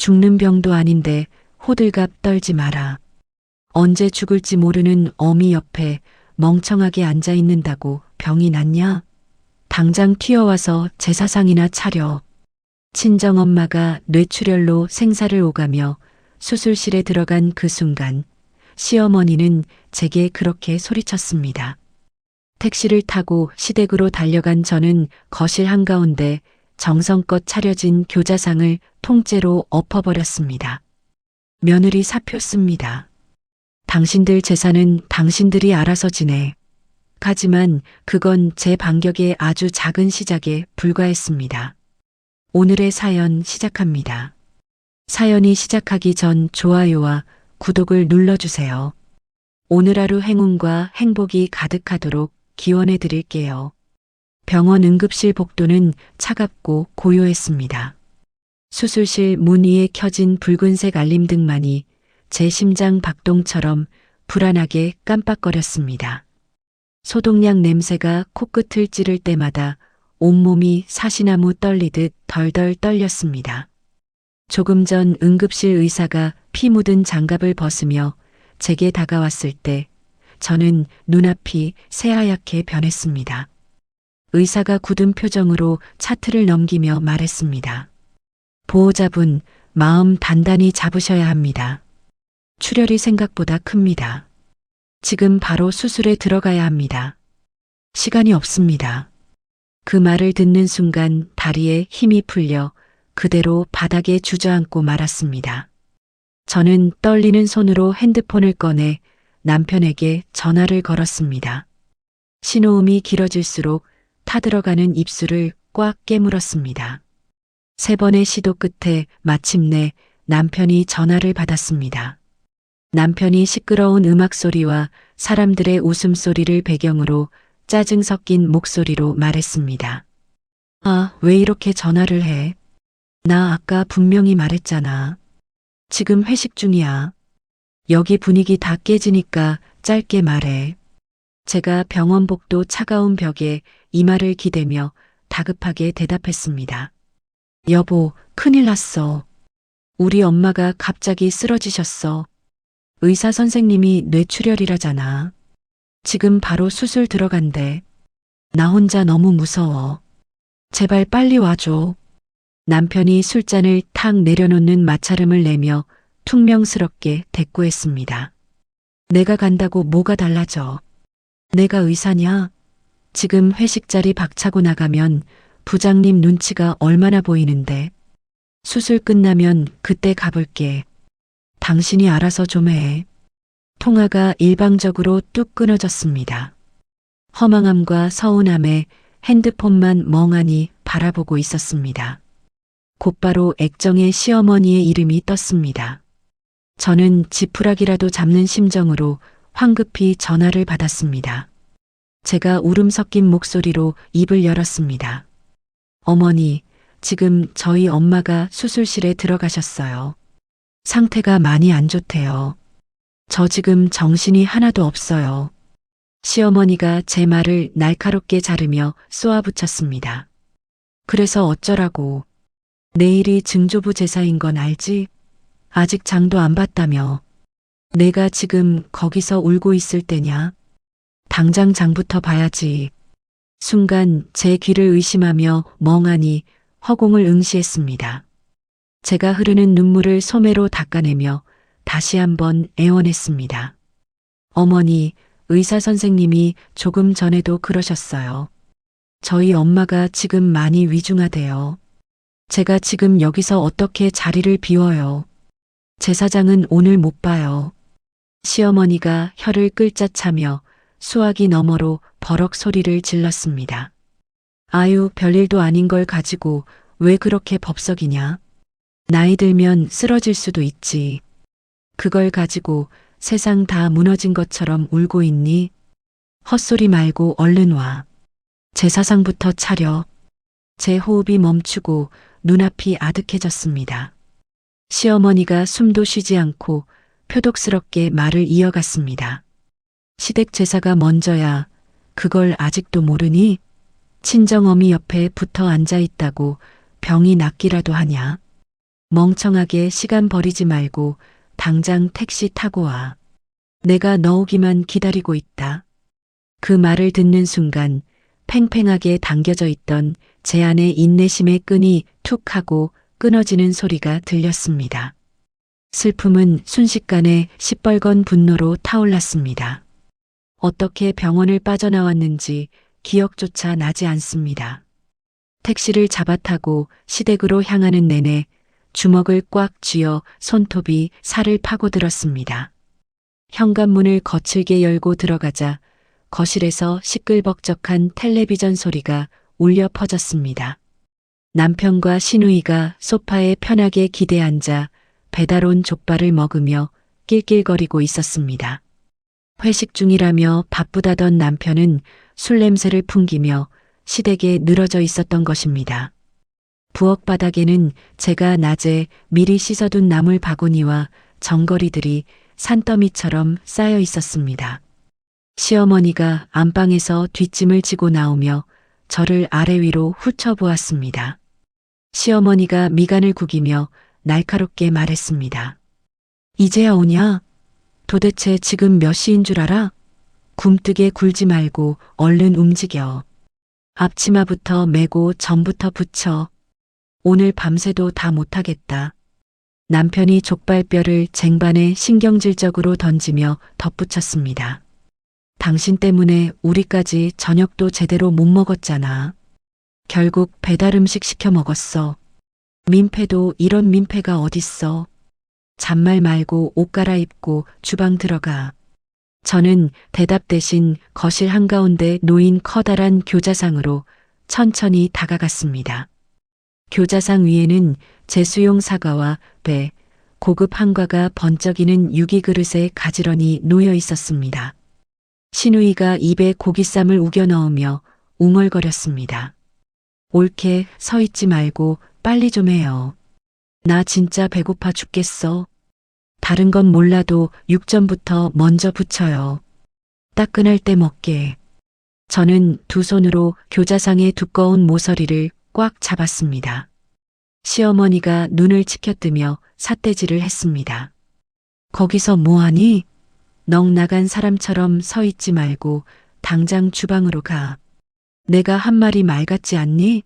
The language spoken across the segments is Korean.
죽는 병도 아닌데 호들갑 떨지 마라. 언제 죽을지 모르는 어미 옆에 멍청하게 앉아 있는다고 병이 낫냐? 당장 튀어와서 제사상이나 차려. 친정엄마가 뇌출혈로 생사를 오가며 수술실에 들어간 그 순간 시어머니는 제게 그렇게 소리쳤습니다. 택시를 타고 시댁으로 달려간 저는 거실 한가운데 정성껏 차려진 교자상을 통째로 엎어버렸습니다. 며느리 사표 씁니다. 당신들 재산은 당신들이 알아서 지내. 하지만 그건 제 반격의 아주 작은 시작에 불과했습니다. 오늘의 사연 시작합니다. 사연이 시작하기 전 좋아요와 구독을 눌러주세요. 오늘 하루 행운과 행복이 가득하도록 기원해 드릴게요. 병원 응급실 복도는 차갑고 고요했습니다. 수술실 문 위에 켜진 붉은색 알림등만이 제 심장 박동처럼 불안하게 깜빡거렸습니다. 소독약 냄새가 코끝을 찌를 때마다 온몸이 사시나무 떨리듯 덜덜 떨렸습니다. 조금 전 응급실 의사가 피 묻은 장갑을 벗으며 제게 다가왔을 때 저는 눈앞이 새하얗게 변했습니다. 의사가 굳은 표정으로 차트를 넘기며 말했습니다. 보호자분, 마음 단단히 잡으셔야 합니다. 출혈이 생각보다 큽니다. 지금 바로 수술에 들어가야 합니다. 시간이 없습니다. 그 말을 듣는 순간 다리에 힘이 풀려 그대로 바닥에 주저앉고 말았습니다. 저는 떨리는 손으로 핸드폰을 꺼내 남편에게 전화를 걸었습니다. 신호음이 길어질수록 타들어가는 입술을 꽉 깨물었습니다. 3번의 시도 끝에 마침내 남편이 전화를 받았습니다. 남편이 시끄러운 음악 소리와 사람들의 웃음소리를 배경으로 짜증 섞인 목소리로 말했습니다. 아, 왜 이렇게 전화를 해? 나 아까 분명히 말했잖아. 지금 회식 중이야. 여기 분위기 다 깨지니까 짧게 말해. 제가 병원 복도 차가운 벽에 이마를 기대며 다급하게 대답했습니다. 여보, 큰일 났어. 우리 엄마가 갑자기 쓰러지셨어. 의사 선생님이 뇌출혈이라잖아. 지금 바로 수술 들어간대. 나 혼자 너무 무서워. 제발 빨리 와줘. 남편이 술잔을 탁 내려놓는 마찰음을 내며 퉁명스럽게 대꾸했습니다. 내가 간다고 뭐가 달라져. 내가 의사냐? 지금 회식 자리 박차고 나가면 부장님 눈치가 얼마나 보이는데. 수술 끝나면 그때 가볼게. 당신이 알아서 좀 해. 통화가 일방적으로 뚝 끊어졌습니다. 허망함과 서운함에 핸드폰만 멍하니 바라보고 있었습니다. 곧바로 액정에 시어머니의 이름이 떴습니다. 저는 지푸라기라도 잡는 심정으로 황급히 전화를 받았습니다. 제가 울음 섞인 목소리로 입을 열었습니다. 어머니, 지금 저희 엄마가 수술실에 들어가셨어요. 상태가 많이 안 좋대요. 저 지금 정신이 하나도 없어요. 시어머니가 제 말을 날카롭게 자르며 쏘아붙였습니다. 그래서 어쩌라고. 내일이 증조부 제사인 건 알지? 아직 장도 안 봤다며. 내가 지금 거기서 울고 있을 때냐? 당장 장부터 봐야지. 순간 제 귀를 의심하며 멍하니 허공을 응시했습니다. 제가 흐르는 눈물을 소매로 닦아내며 다시 한번 애원했습니다. 어머니, 의사 선생님이 조금 전에도 그러셨어요. 저희 엄마가 지금 많이 위중하대요. 제가 지금 여기서 어떻게 자리를 비워요. 제사장은 오늘 못 봐요. 시어머니가 혀를 끌짝 차며 수화기 너머로 버럭 소리를 질렀습니다. 아유, 별일도 아닌 걸 가지고 왜 그렇게 법석이냐? 나이 들면 쓰러질 수도 있지. 그걸 가지고 세상 다 무너진 것처럼 울고 있니? 헛소리 말고 얼른 와. 제사상부터 차려. 제 호흡이 멈추고 눈앞이 아득해졌습니다. 시어머니가 숨도 쉬지 않고 표독스럽게 말을 이어갔습니다. 시댁 제사가 먼저야. 그걸 아직도 모르니? 친정어미 옆에 붙어 앉아 있다고 병이 낫기라도 하냐? 멍청하게 시간 버리지 말고 당장 택시 타고 와. 내가 너 오기만 기다리고 있다. 그 말을 듣는 순간 팽팽하게 당겨져 있던 제 안의 인내심의 끈이 툭 하고 끊어지는 소리가 들렸습니다. 슬픔은 순식간에 시뻘건 분노로 타올랐습니다. 어떻게 병원을 빠져나왔는지 기억조차 나지 않습니다. 택시를 잡아타고 시댁으로 향하는 내내 주먹을 꽉 쥐어 손톱이 살을 파고들었습니다. 현관문을 거칠게 열고 들어가자 거실에서 시끌벅적한 텔레비전 소리가 울려 퍼졌습니다. 남편과 시누이가 소파에 편하게 기대 앉아 배달 온 족발을 먹으며 낄낄거리고 있었습니다. 회식 중이라며 바쁘다던 남편은 술 냄새를 풍기며 시댁에 늘어져 있었던 것입니다. 부엌 바닥에는 제가 낮에 미리 씻어둔 나물 바구니와 정거리들이 산더미처럼 쌓여 있었습니다. 시어머니가 안방에서 뒷짐을 지고 나오며 저를 아래 위로 훑어보았습니다. 시어머니가 미간을 구기며 날카롭게 말했습니다. 이제야 오냐? 도대체 지금 몇 시인 줄 알아? 굼뜨게 굴지 말고 얼른 움직여. 앞치마부터 메고 전부터 붙여. 오늘 밤새도 다 못하겠다. 남편이 족발뼈를 쟁반에 신경질적으로 던지며 덧붙였습니다. 당신 때문에 우리까지 저녁도 제대로 못 먹었잖아. 결국 배달 음식 시켜 먹었어. 민폐도 이런 민폐가 어딨어. 잔말 말고 옷 갈아입고 주방 들어가. 저는 대답 대신 거실 한가운데 놓인 커다란 교자상으로 천천히 다가갔습니다. 교자상 위에는 제수용 사과와 배, 고급 한과가 번쩍이는 유기 그릇에 가지런히 놓여 있었습니다. 시누이가 입에 고기쌈을 우겨 넣으며 웅얼거렸습니다. 옳게 서 있지 말고 빨리 좀 해요. 나 진짜 배고파 죽겠어. 다른 건 몰라도 육전부터 먼저 부쳐요. 따끈할 때 먹게. 저는 두 손으로 교자상의 두꺼운 모서리를 꽉 잡았습니다. 시어머니가 눈을 치켜뜨며 삿대질을 했습니다. 거기서 뭐하니? 넋 나간 사람처럼 서 있지 말고 당장 주방으로 가. 내가 한 말이 말 같지 않니?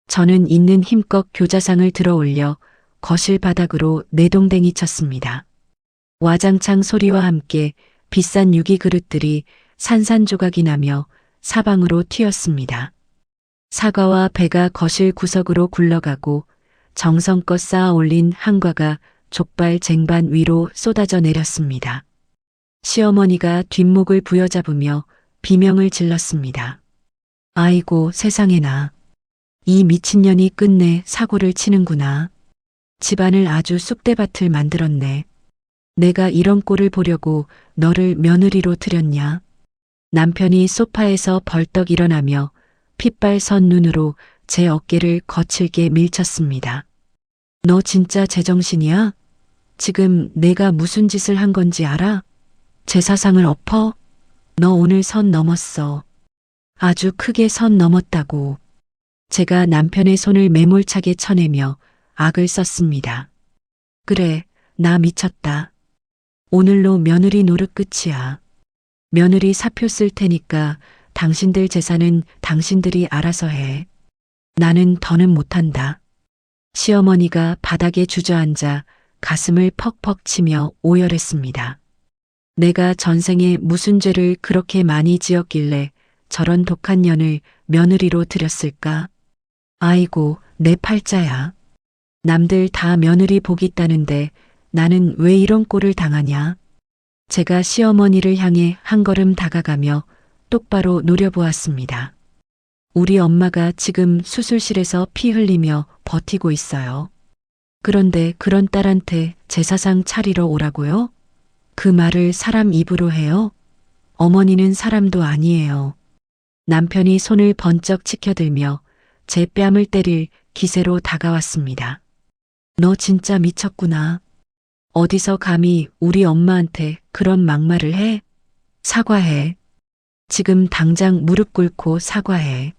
저는 있는 힘껏 교자상을 들어 올려 거실 바닥으로 내동댕이 쳤습니다. 와장창 소리와 함께 비싼 유기 그릇들이 산산조각이 나며 사방으로 튀었습니다. 사과와 배가 거실 구석으로 굴러가고 정성껏 쌓아 올린 한과가 족발 쟁반 위로 쏟아져 내렸습니다. 시어머니가 뒷목을 부여잡으며 비명을 질렀습니다. 아이고 세상에나. 이 미친년이 끝내 사고를 치는구나. 집안을 아주 쑥대밭을 만들었네. 내가 이런 꼴을 보려고 너를 며느리로 들였냐. 남편이 소파에서 벌떡 일어나며 핏발 선 눈으로 제 어깨를 거칠게 밀쳤습니다. 너 진짜 제정신이야? 지금 내가 무슨 짓을 한 건지 알아? 제 사상을 엎어? 너 오늘 선 넘었어. 아주 크게 선 넘었다고. 제가 남편의 손을 매몰차게 쳐내며 악을 썼습니다. 그래, 나 미쳤다. 오늘로 며느리 노릇 끝이야. 며느리 사표 쓸 테니까 당신들 재산은 당신들이 알아서 해. 나는 더는 못한다. 시어머니가 바닥에 주저앉아 가슴을 퍽퍽 치며 오열했습니다. 내가 전생에 무슨 죄를 그렇게 많이 지었길래 저런 독한 년을 며느리로 들였을까? 아이고, 내 팔자야. 남들 다 며느리 복 있다는데 나는 왜 이런 꼴을 당하냐? 제가 시어머니를 향해 한 걸음 다가가며 똑바로 노려보았습니다. 우리 엄마가 지금 수술실에서 피 흘리며 버티고 있어요. 그런데 그런 딸한테 제사상 차리러 오라고요? 그 말을 사람 입으로 해요? 어머니는 사람도 아니에요. 남편이 손을 번쩍 치켜들며 제 뺨을 때릴 기세로 다가왔습니다. 너 진짜 미쳤구나. 어디서 감히 우리 엄마한테 그런 막말을 해? 사과해. 지금 당장 무릎 꿇고 사과해.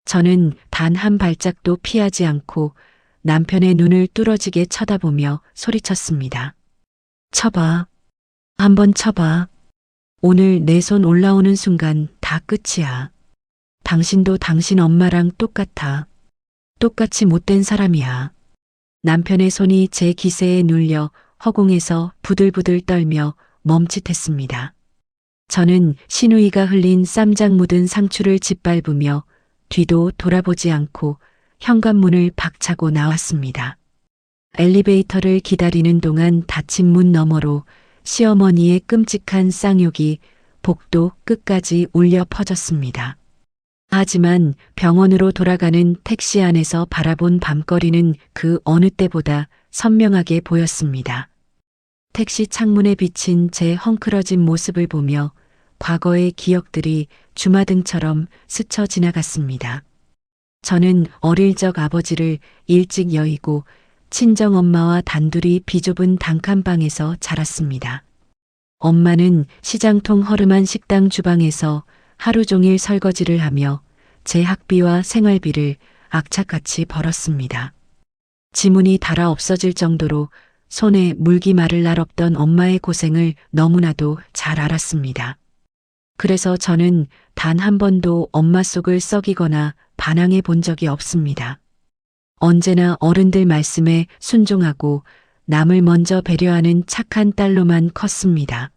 저는 단 한 발짝도 피하지 않고 남편의 눈을 뚫어지게 쳐다보며 소리쳤습니다. 쳐봐. 한번 쳐봐. 오늘 내 손 올라오는 순간 다 끝이야. 당신도 당신 엄마랑 똑같아. 똑같이 못된 사람이야. 남편의 손이 제 기세에 눌려 허공에서 부들부들 떨며 멈칫했습니다. 저는 시누이가 흘린 쌈장 묻은 상추를 짓밟으며 뒤도 돌아보지 않고 현관문을 박차고 나왔습니다. 엘리베이터를 기다리는 동안 닫힌 문 너머로 시어머니의 끔찍한 쌍욕이 복도 끝까지 울려 퍼졌습니다. 하지만 병원으로 돌아가는 택시 안에서 바라본 밤거리는 그 어느 때보다 선명하게 보였습니다. 택시 창문에 비친 제 헝클어진 모습을 보며 과거의 기억들이 주마등처럼 스쳐 지나갔습니다. 저는 어릴 적 아버지를 일찍 여의고 친정엄마와 단둘이 비좁은 단칸방에서 자랐습니다. 엄마는 시장통 허름한 식당 주방에서 하루 종일 설거지를 하며 제 학비와 생활비를 악착같이 벌었습니다. 지문이 닳아 없어질 정도로 손에 물기 마를 날 없던 엄마의 고생을 너무나도 잘 알았습니다. 그래서 저는 단 한 번도 엄마 속을 썩이거나 반항해 본 적이 없습니다. 언제나 어른들 말씀에 순종하고 남을 먼저 배려하는 착한 딸로만 컸습니다.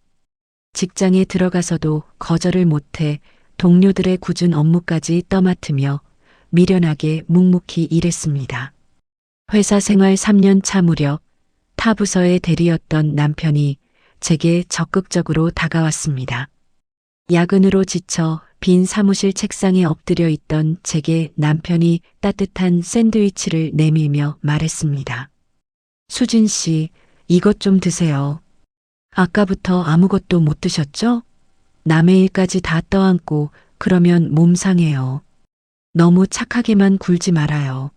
직장에 들어가서도 거절을 못해 동료들의 굳은 업무까지 떠맡으며 미련하게 묵묵히 일했습니다. 회사 생활 3년 차 무렵 타 부서의 대리였던 남편이 제게 적극적으로 다가왔습니다. 야근으로 지쳐 빈 사무실 책상에 엎드려 있던 제게 남편이 따뜻한 샌드위치를 내밀며 말했습니다. 수진 씨, 이것 좀 드세요. 아까부터 아무것도 못 드셨죠? 남의 일까지 다 떠안고 그러면 몸 상해요. 너무 착하게만 굴지 말아요.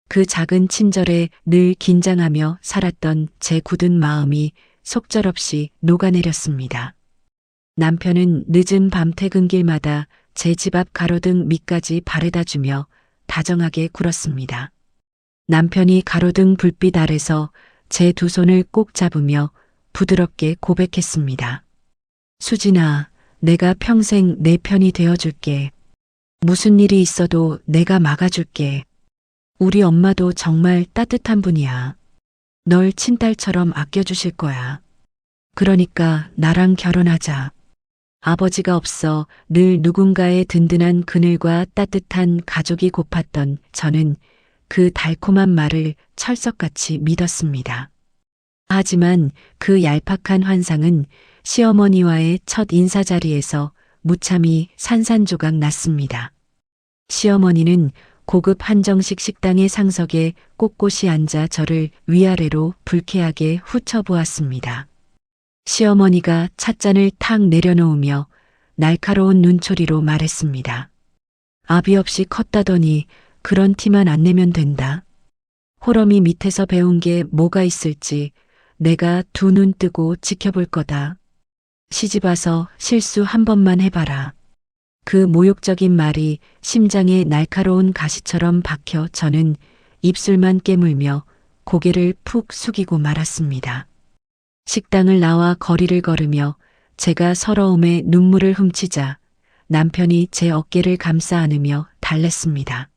그 작은 친절에 늘 긴장하며 살았던 제 굳은 마음이 속절없이 녹아내렸습니다. 남편은 늦은 밤 퇴근길마다 제 집 앞 가로등 밑까지 바래다 주며 다정하게 굴었습니다. 남편이 가로등 불빛 아래서 제 두 손을 꼭 잡으며 부드럽게 고백했습니다. 수진아, 내가 평생 내 편이 되어줄게. 무슨 일이 있어도 내가 막아줄게. 우리 엄마도 정말 따뜻한 분이야. 널 친딸처럼 아껴주실 거야. 그러니까 나랑 결혼하자. 아버지가 없어 늘 누군가의 든든한 그늘과 따뜻한 가족이 고팠던 저는 그 달콤한 말을 철석같이 믿었습니다. 하지만 그 얄팍한 환상은 시어머니와의 첫 인사 자리에서 무참히 산산조각 났습니다. 시어머니는 고급 한정식 식당의 상석에 꼿꼿이 앉아 저를 위아래로 불쾌하게 훑어보았습니다. 시어머니가 찻잔을 탁 내려놓으며 날카로운 눈초리로 말했습니다. 아비 없이 컸다더니 그런 티만 안 내면 된다. 호러미 밑에서 배운 게 뭐가 있을지 내가 두 눈 뜨고 지켜볼 거다. 시집 와서 실수 한 번만 해봐라. 그 모욕적인 말이 심장에 날카로운 가시처럼 박혀 저는 입술만 깨물며 고개를 푹 숙이고 말았습니다. 식당을 나와 거리를 걸으며 제가 서러움에 눈물을 훔치자 남편이 제 어깨를 감싸 안으며 달랬습니다.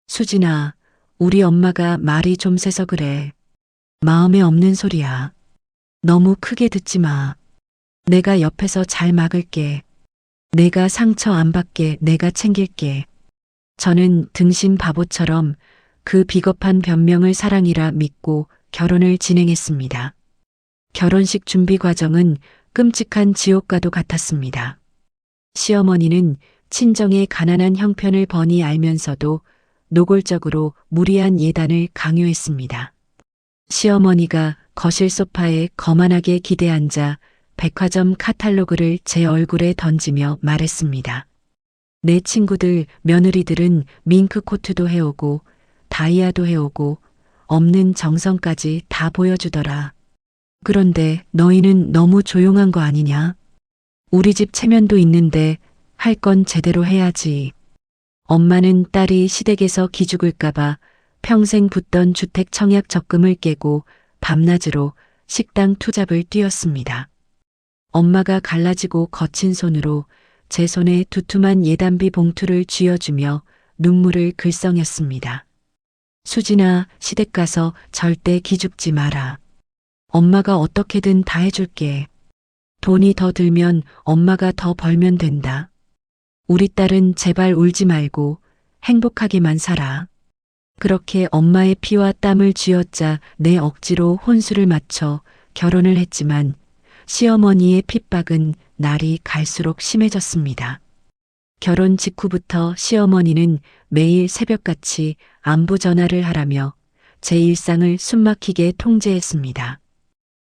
수진아, 우리 엄마가 말이 좀 세서 그래. 마음에 없는 소리야. 너무 크게 듣지 마. 내가 옆에서 잘 막을게. 내가 상처 안 받게 내가 챙길게. 저는 등신 바보처럼 그 비겁한 변명을 사랑이라 믿고 결혼을 진행했습니다. 결혼식 준비 과정은 끔찍한 지옥과도 같았습니다. 시어머니는 친정의 가난한 형편을 뻔히 알면서도 노골적으로 무리한 예단을 강요했습니다. 시어머니가 거실 소파에 거만하게 기대 앉아 백화점 카탈로그를 제 얼굴에 던지며 말했습니다. 내 친구들, 며느리들은 밍크 코트도 해오고 다이아도 해오고 없는 정성까지 다 보여주더라. 그런데 너희는 너무 조용한 거 아니냐? 우리 집 체면도 있는데 할 건 제대로 해야지. 엄마는 딸이 시댁에서 기죽을까봐 평생 붙던 주택 청약 적금을 깨고 밤낮으로 식당 투잡을 뛰었습니다. 엄마가 갈라지고 거친 손으로 제 손에 두툼한 예단비 봉투를 쥐어주며 눈물을 글썽였습니다. 수진아, 시댁 가서 절대 기죽지 마라. 엄마가 어떻게든 다 해줄게. 돈이 더 들면 엄마가 더 벌면 된다. 우리 딸은 제발 울지 말고 행복하게만 살아. 그렇게 엄마의 피와 땀을 쥐어짜 내 억지로 혼수를 맞춰 결혼을 했지만 시어머니의 핍박은 날이 갈수록 심해졌습니다. 결혼 직후부터 시어머니는 매일 새벽같이 안부 전화를 하라며 제 일상을 숨막히게 통제했습니다.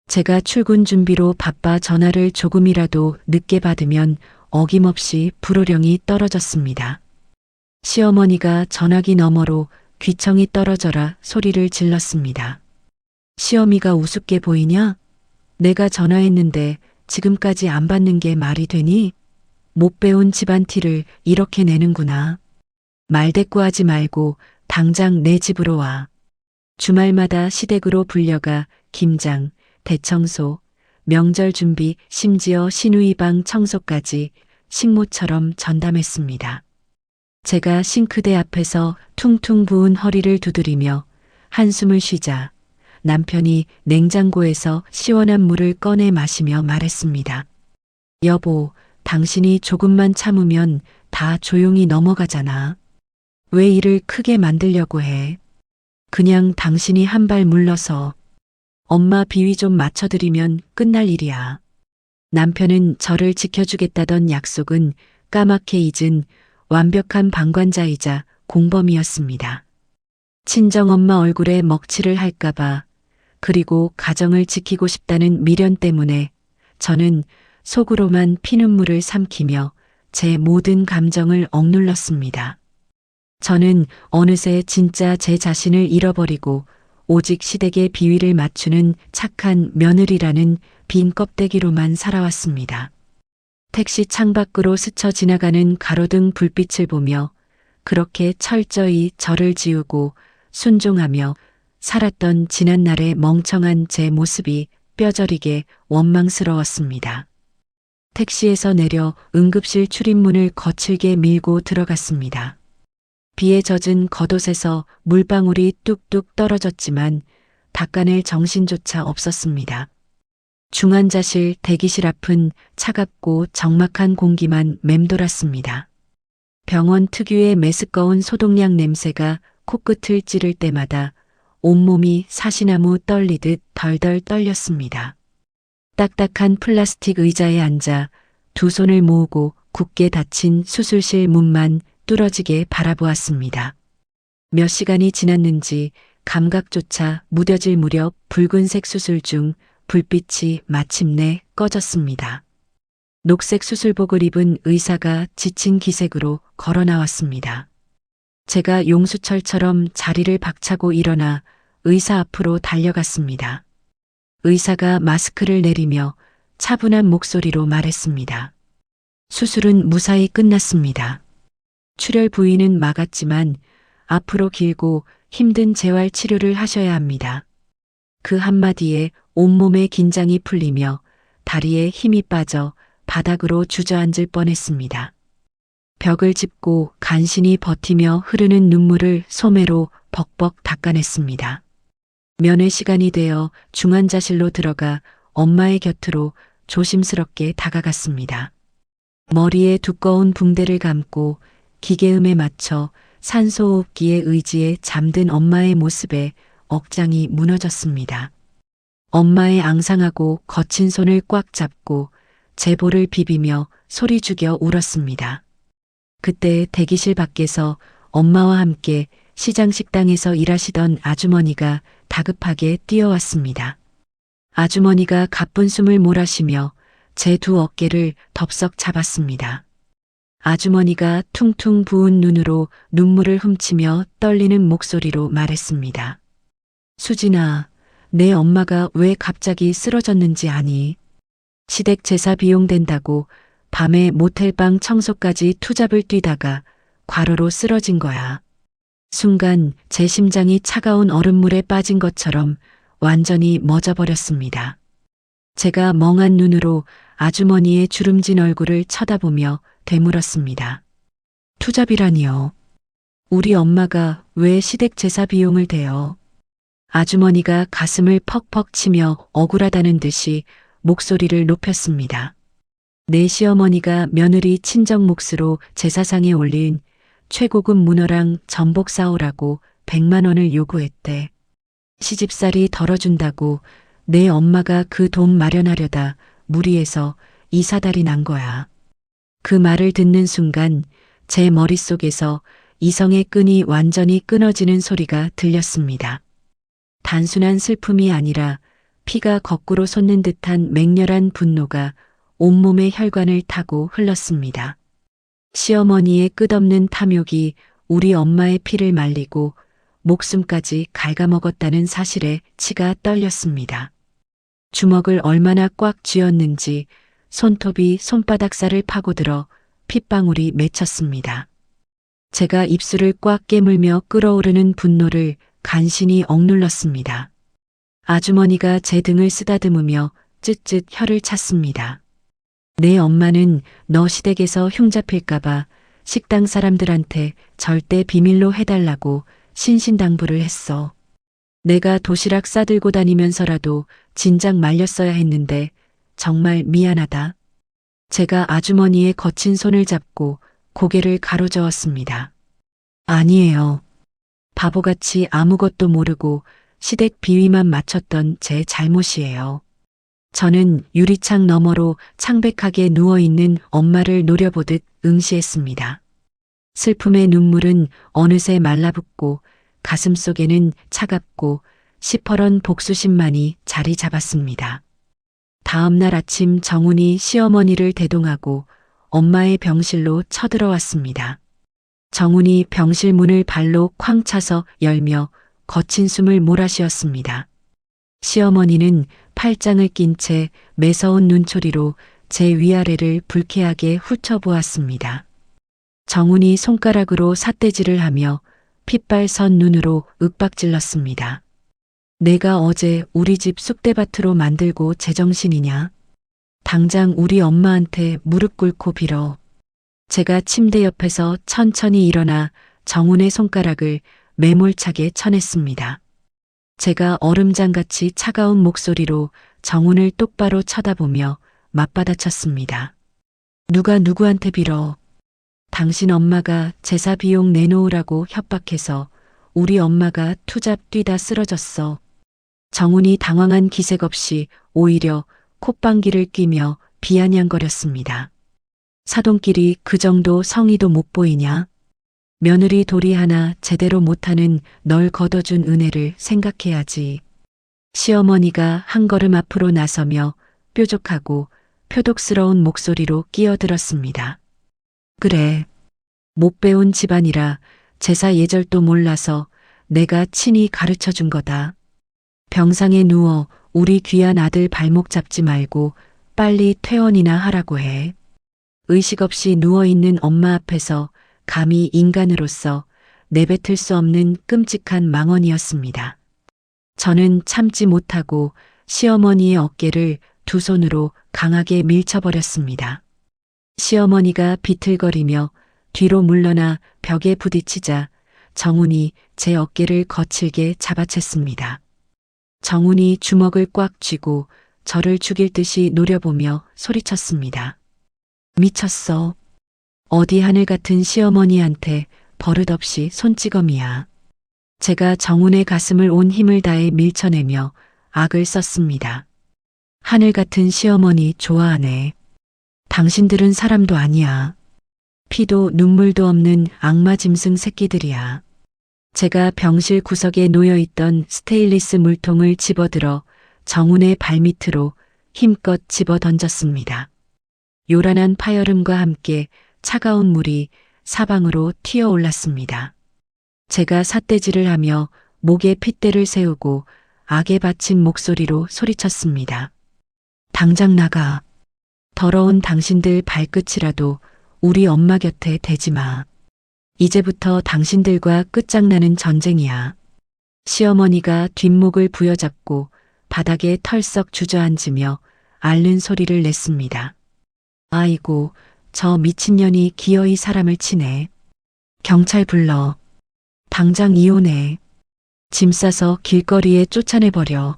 제가 출근 준비로 바빠 전화를 조금이라도 늦게 받으면 어김없이 불호령이 떨어졌습니다. 시어머니가 전화기 너머로 귀청이 떨어져라 소리를 질렀습니다. 시어미가 우습게 보이냐? 내가 전화했는데 지금까지 안 받는 게 말이 되니? 못 배운 집안 티를 이렇게 내는구나. 말대꾸하지 말고 당장 내 집으로 와. 주말마다 시댁으로 불려가 김장, 대청소, 명절 준비, 심지어 시누이방 청소까지 식모처럼 전담했습니다. 제가 싱크대 앞에서 퉁퉁 부은 허리를 두드리며 한숨을 쉬자 남편이 냉장고에서 시원한 물을 꺼내 마시며 말했습니다. 여보, 당신이 조금만 참으면 다 조용히 넘어가잖아. 왜 일을 크게 만들려고 해? 그냥 당신이 한 발 물러서 엄마 비위 좀 맞춰드리면 끝날 일이야. 남편은 저를 지켜주겠다던 약속은 까맣게 잊은 완벽한 방관자이자 공범이었습니다. 친정엄마 얼굴에 먹칠을 할까봐 그리고 가정을 지키고 싶다는 미련 때문에 저는 속으로만 피눈물을 삼키며 제 모든 감정을 억눌렀습니다. 저는 어느새 진짜 제 자신을 잃어버리고 오직 시댁의 비위를 맞추는 착한 며느리라는 빈 껍데기로만 살아왔습니다. 택시 창밖으로 스쳐 지나가는 가로등 불빛을 보며 그렇게 철저히 저를 지우고 순종하며 살았던 지난날의 멍청한 제 모습이 뼈저리게 원망스러웠습니다. 택시에서 내려 응급실 출입문을 거칠게 밀고 들어갔습니다. 비에 젖은 겉옷에서 물방울이 뚝뚝 떨어졌지만 닦아낼 정신조차 없었습니다. 중환자실 대기실 앞은 차갑고 적막한 공기만 맴돌았습니다. 병원 특유의 메스꺼운 소독약 냄새가 코끝을 찌를 때마다 온몸이 사시나무 떨리듯 덜덜 떨렸습니다. 딱딱한 플라스틱 의자에 앉아 두 손을 모으고 굳게 닫힌 수술실 문만 뚫어지게 바라보았습니다. 몇 시간이 지났는지 감각조차 무뎌질 무렵 붉은색 수술 중 불빛이 마침내 꺼졌습니다. 녹색 수술복을 입은 의사가 지친 기색으로 걸어 나왔습니다. 제가 용수철처럼 자리를 박차고 일어나 의사 앞으로 달려갔습니다. 의사가 마스크를 내리며 차분한 목소리로 말했습니다. 수술은 무사히 끝났습니다. 출혈 부위는 막았지만 앞으로 길고 힘든 재활 치료를 하셔야 합니다. 그 한마디에 온몸의 긴장이 풀리며 다리에 힘이 빠져 바닥으로 주저앉을 뻔했습니다. 벽을 짚고 간신히 버티며 흐르는 눈물을 소매로 벅벅 닦아냈습니다. 면회 시간이 되어 중환자실로 들어가 엄마의 곁으로 조심스럽게 다가갔습니다. 머리에 두꺼운 붕대를 감고 기계음에 맞춰 산소호흡기의 의지에 잠든 엄마의 모습에 억장이 무너졌습니다. 엄마의 앙상하고 거친 손을 꽉 잡고 제 볼을 비비며 소리 죽여 울었습니다. 그때 대기실 밖에서 엄마와 함께 시장식당에서 일하시던 아주머니가 다급하게 뛰어왔습니다. 아주머니가 가쁜 숨을 몰아쉬며 제 두 어깨를 덥석 잡았습니다. 아주머니가 퉁퉁 부은 눈으로 눈물을 훔치며 떨리는 목소리로 말했습니다. 수진아, 내 엄마가 왜 갑자기 쓰러졌는지 아니? 시댁 제사 비용 된다고 밤에 모텔방 청소까지 투잡을 뛰다가 과로로 쓰러진 거야. 순간 제 심장이 차가운 얼음물에 빠진 것처럼 완전히 멎어버렸습니다. 제가 멍한 눈으로 아주머니의 주름진 얼굴을 쳐다보며 되물었습니다. 투잡이라니요. 우리 엄마가 왜 시댁 제사 비용을 대요? 아주머니가 가슴을 퍽퍽 치며 억울하다는 듯이 목소리를 높였습니다. 내 시어머니가 며느리 친정 몫으로 제사상에 올린 최고급 문어랑 전복 사오라고 100만 원을 요구했대. 시집살이 덜어준다고 내 엄마가 그 돈 마련하려다 무리해서 이 사달이 난 거야. 그 말을 듣는 순간 제 머릿속에서 이성의 끈이 완전히 끊어지는 소리가 들렸습니다. 단순한 슬픔이 아니라 피가 거꾸로 솟는 듯한 맹렬한 분노가 온몸의 혈관을 타고 흘렀습니다. 시어머니의 끝없는 탐욕이 우리 엄마의 피를 말리고 목숨까지 갉아먹었다는 사실에 치가 떨렸습니다. 주먹을 얼마나 꽉 쥐었는지 손톱이 손바닥 살을 파고들어 핏방울이 맺혔습니다. 제가 입술을 꽉 깨물며 끓어오르는 분노를 간신히 억눌렀습니다. 아주머니가 제 등을 쓰다듬으며 쯧쯧 혀를 찼습니다. 내 엄마는 너 시댁에서 흉 잡힐까봐 식당 사람들한테 절대 비밀로 해달라고 신신당부를 했어. 내가 도시락 싸들고 다니면서라도 진작 말렸어야 했는데 정말 미안하다. 제가 아주머니의 거친 손을 잡고 고개를 가로저었습니다. 아니에요. 바보같이 아무것도 모르고 시댁 비위만 맞췄던 제 잘못이에요. 저는 유리창 너머로 창백하게 누워있는 엄마를 노려보듯 응시했습니다. 슬픔의 눈물은 어느새 말라붙고 가슴속에는 차갑고 시퍼런 복수심만이 자리 잡았습니다. 다음 날 아침 정훈이 시어머니를 대동하고 엄마의 병실로 쳐들어왔습니다. 정훈이 병실 문을 발로 쾅 차서 열며 거친 숨을 몰아쉬었습니다. 시어머니는 팔짱을 낀 채 매서운 눈초리로 제 위아래를 불쾌하게 훑어보았습니다. 정훈이 손가락으로 삿대질을 하며 핏발 선 눈으로 윽박질렀습니다. 내가 어제 우리 집 쑥대밭으로 만들고 제정신이냐? 당장 우리 엄마한테 무릎 꿇고 빌어. 제가 침대 옆에서 천천히 일어나 정훈의 손가락을 매몰차게 쳐냈습니다. 제가 얼음장같이 차가운 목소리로 정훈을 똑바로 쳐다보며 맞받아쳤습니다. 누가 누구한테 빌어? 당신 엄마가 제사 비용 내놓으라고 협박해서 우리 엄마가 투잡 뛰다 쓰러졌어. 정훈이 당황한 기색 없이 오히려 콧방귀를 뀌며 비아냥거렸습니다. 사돈끼리 그 정도 성의도 못 보이냐? 며느리 도리 하나 제대로 못하는 널 거둬준 은혜를 생각해야지. 시어머니가 한 걸음 앞으로 나서며 뾰족하고 표독스러운 목소리로 끼어들었습니다. 그래. 못 배운 집안이라 제사 예절도 몰라서 내가 친히 가르쳐 준 거다. 병상에 누워 우리 귀한 아들 발목 잡지 말고 빨리 퇴원이나 하라고 해. 의식 없이 누워있는 엄마 앞에서 감히 인간으로서 내뱉을 수 없는 끔찍한 망언이었습니다. 저는 참지 못하고 시어머니의 어깨를 두 손으로 강하게 밀쳐버렸습니다. 시어머니가 비틀거리며 뒤로 물러나 벽에 부딪히자 정훈이 제 어깨를 거칠게 잡아챘습니다. 정훈이 주먹을 꽉 쥐고 저를 죽일 듯이 노려보며 소리쳤습니다. 미쳤어. 어디 하늘 같은 시어머니한테 버릇없이 손찌검이야. 제가 정훈의 가슴을 온 힘을 다해 밀쳐내며 악을 썼습니다. 하늘 같은 시어머니 좋아하네. 당신들은 사람도 아니야. 피도 눈물도 없는 악마 짐승 새끼들이야. 제가 병실 구석에 놓여있던 스테인리스 물통을 집어들어 정훈의 발밑으로 힘껏 집어 던졌습니다. 요란한 파열음과 함께 차가운 물이 사방으로 튀어올랐습니다. 제가 삿대질을 하며 목에 핏대를 세우고 악에 바친 목소리로 소리쳤습니다. 당장 나가. 더러운 당신들 발끝이라도 우리 엄마 곁에 대지 마. 이제부터 당신들과 끝장나는 전쟁이야. 시어머니가 뒷목을 부여잡고 바닥에 털썩 주저앉으며 앓는 소리를 냈습니다. 아이고, 저 미친년이 기어이 사람을 치네. 경찰 불러. 당장 이혼해. 짐 싸서 길거리에 쫓아내버려.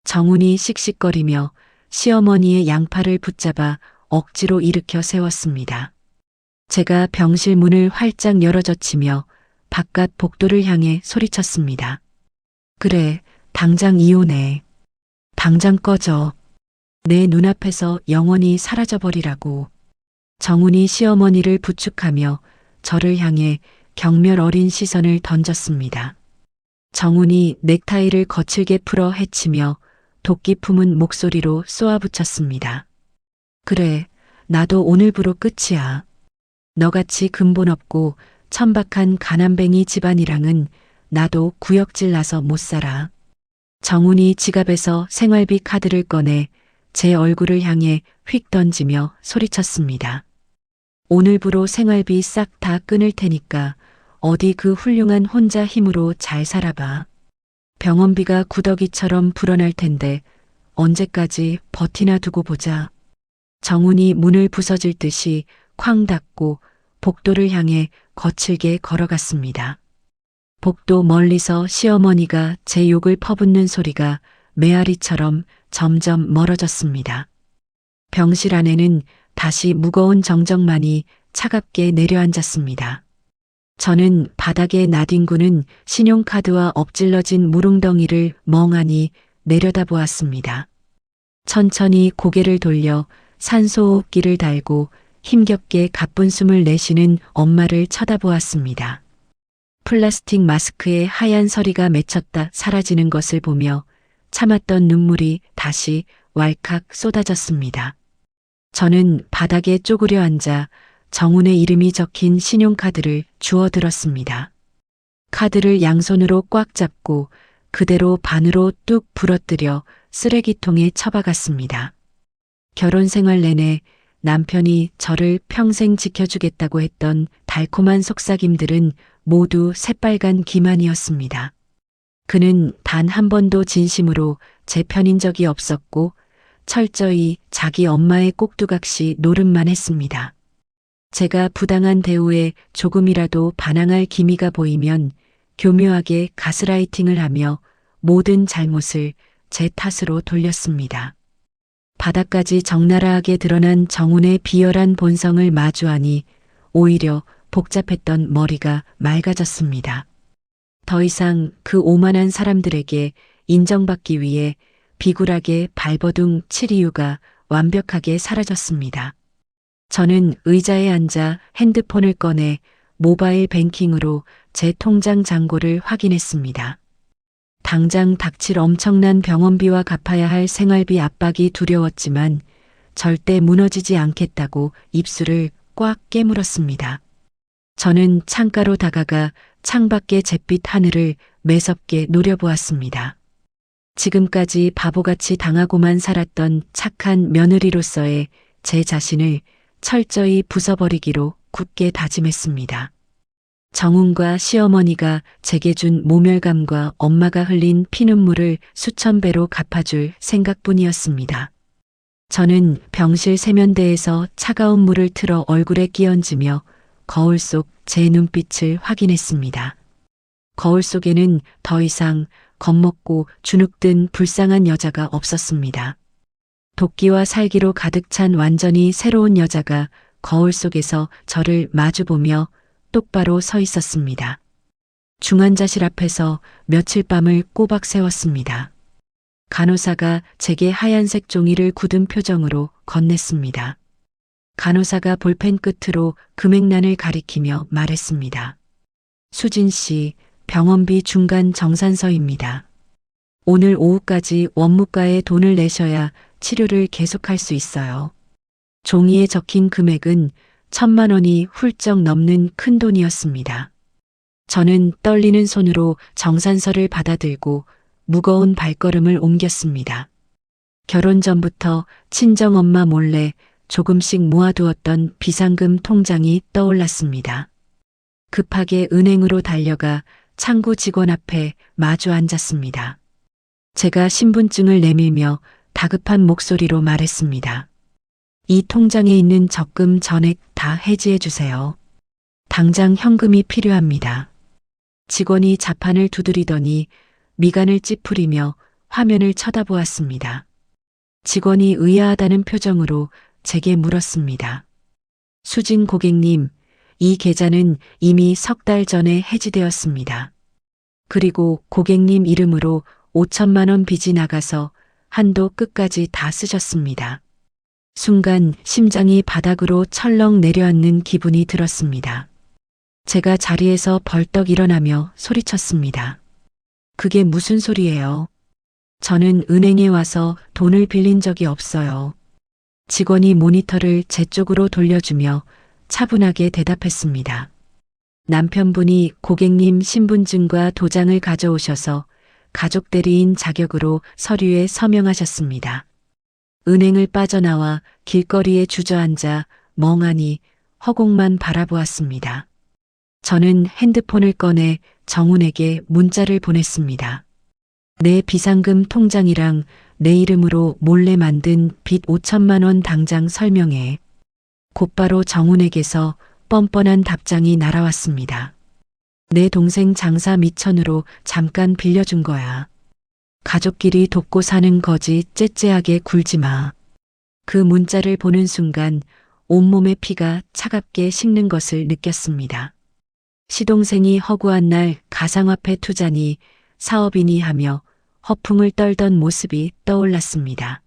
정훈이 씩씩거리며 시어머니의 양팔을 붙잡아 억지로 일으켜 세웠습니다. 제가 병실 문을 활짝 열어젖히며 바깥 복도를 향해 소리쳤습니다. 그래, 당장 이혼해. 당장 꺼져. 내 눈앞에서 영원히 사라져버리라고. 정훈이 시어머니를 부축하며 저를 향해 경멸 어린 시선을 던졌습니다. 정훈이 넥타이를 거칠게 풀어 헤치며 도끼 품은 목소리로 쏘아붙였습니다. 그래, 나도 오늘부로 끝이야. 너같이 근본 없고 천박한 가난뱅이 집안이랑은 나도 구역질 나서 못 살아. 정훈이 지갑에서 생활비 카드를 꺼내 제 얼굴을 향해 휙 던지며 소리쳤습니다. 오늘부로 생활비 싹 다 끊을 테니까 어디 그 훌륭한 혼자 힘으로 잘 살아봐. 병원비가 구더기처럼 불어날 텐데 언제까지 버티나 두고 보자. 정훈이 문을 부서질 듯이 쾅 닫고 복도를 향해 거칠게 걸어갔습니다. 복도 멀리서 시어머니가 제 욕을 퍼붓는 소리가 메아리처럼 점점 멀어졌습니다. 병실 안에는 다시 무거운 정적만이 차갑게 내려앉았습니다. 저는 바닥에 나뒹구는 신용카드와 엎질러진 물웅덩이를 멍하니 내려다보았습니다. 천천히 고개를 돌려 산소호흡기를 달고 힘겹게 가쁜 숨을 내쉬는 엄마를 쳐다보았습니다. 플라스틱 마스크에 하얀 서리가 맺혔다 사라지는 것을 보며 참았던 눈물이 다시 왈칵 쏟아졌습니다. 저는 바닥에 쪼그려 앉아 정훈의 이름이 적힌 신용카드를 주워들었습니다. 카드를 양손으로 꽉 잡고 그대로 반으로 뚝 부러뜨려 쓰레기통에 처박았습니다. 결혼 생활 내내 남편이 저를 평생 지켜주겠다고 했던 달콤한 속삭임들은 모두 새빨간 기만이었습니다. 그는 단 한 번도 진심으로 제 편인 적이 없었고 철저히 자기 엄마의 꼭두각시 노릇만 했습니다. 제가 부당한 대우에 조금이라도 반항할 기미가 보이면 교묘하게 가스라이팅을 하며 모든 잘못을 제 탓으로 돌렸습니다. 바닥까지 적나라하게 드러난 정훈의 비열한 본성을 마주하니 오히려 복잡했던 머리가 맑아졌습니다. 더 이상 그 오만한 사람들에게 인정받기 위해 비굴하게 발버둥 칠 이유가 완벽하게 사라졌습니다. 저는 의자에 앉아 핸드폰을 꺼내 모바일 뱅킹으로 제 통장 잔고를 확인했습니다. 당장 닥칠 엄청난 병원비와 갚아야 할 생활비 압박이 두려웠지만 절대 무너지지 않겠다고 입술을 꽉 깨물었습니다. 저는 창가로 다가가 창밖의 잿빛 하늘을 매섭게 노려보았습니다. 지금까지 바보같이 당하고만 살았던 착한 며느리로서의 제 자신을 철저히 부숴버리기로 굳게 다짐했습니다. 정훈과 시어머니가 제게 준 모멸감과 엄마가 흘린 피눈물을 수천 배로 갚아줄 생각뿐이었습니다. 저는 병실 세면대에서 차가운 물을 틀어 얼굴에 끼얹으며 거울 속 제 눈빛을 확인했습니다. 거울 속에는 더 이상 겁먹고 주눅든 불쌍한 여자가 없었습니다. 도끼와 살기로 가득 찬 완전히 새로운 여자가 거울 속에서 저를 마주보며 똑바로 서 있었습니다. 중환자실 앞에서 며칠 밤을 꼬박 세웠습니다. 간호사가 제게 하얀색 종이를 굳은 표정으로 건넸습니다. 간호사가 볼펜 끝으로 금액란을 가리키며 말했습니다. 수진 씨, 병원비 중간 정산서입니다. 오늘 오후까지 원무과에 돈을 내셔야 치료를 계속할 수 있어요. 종이에 적힌 금액은 1,000만 원이 훌쩍 넘는 큰 돈이었습니다. 저는 떨리는 손으로 정산서를 받아들고 무거운 발걸음을 옮겼습니다. 결혼 전부터 친정엄마 몰래 조금씩 모아두었던 비상금 통장이 떠올랐습니다. 급하게 은행으로 달려가 창구 직원 앞에 마주 앉았습니다. 제가 신분증을 내밀며 다급한 목소리로 말했습니다. 이 통장에 있는 적금 전액 다 해지해 주세요. 당장 현금이 필요합니다. 직원이 자판을 두드리더니 미간을 찌푸리며 화면을 쳐다보았습니다. 직원이 의아하다는 표정으로 제게 물었습니다. 수진 고객님, 이 계좌는 이미 석 달 전에 해지되었습니다. 그리고 고객님 이름으로 5천만 원 빚이 나가서 한도 끝까지 다 쓰셨습니다. 순간 심장이 바닥으로 철렁 내려앉는 기분이 들었습니다. 제가 자리에서 벌떡 일어나며 소리쳤습니다. 그게 무슨 소리예요? 저는 은행에 와서 돈을 빌린 적이 없어요. 직원이 모니터를 제 쪽으로 돌려주며 차분하게 대답했습니다. 남편분이 고객님 신분증과 도장을 가져오셔서 가족 대리인 자격으로 서류에 서명하셨습니다. 은행을 빠져나와 길거리에 주저앉아 멍하니 허공만 바라보았습니다. 저는 핸드폰을 꺼내 정훈에게 문자를 보냈습니다. 내 비상금 통장이랑 내 이름으로 몰래 만든 빚 5천만 원 당장 설명해. 곧바로 정훈에게서 뻔뻔한 답장이 날아왔습니다. 내 동생 장사 미천으로 잠깐 빌려준 거야. 가족끼리 돕고 사는 거지 째째하게 굴지 마. 그 문자를 보는 순간 온몸의 피가 차갑게 식는 것을 느꼈습니다. 시동생이 허구한 날 가상화폐 투자니 사업이니 하며 허풍을 떨던 모습이 떠올랐습니다.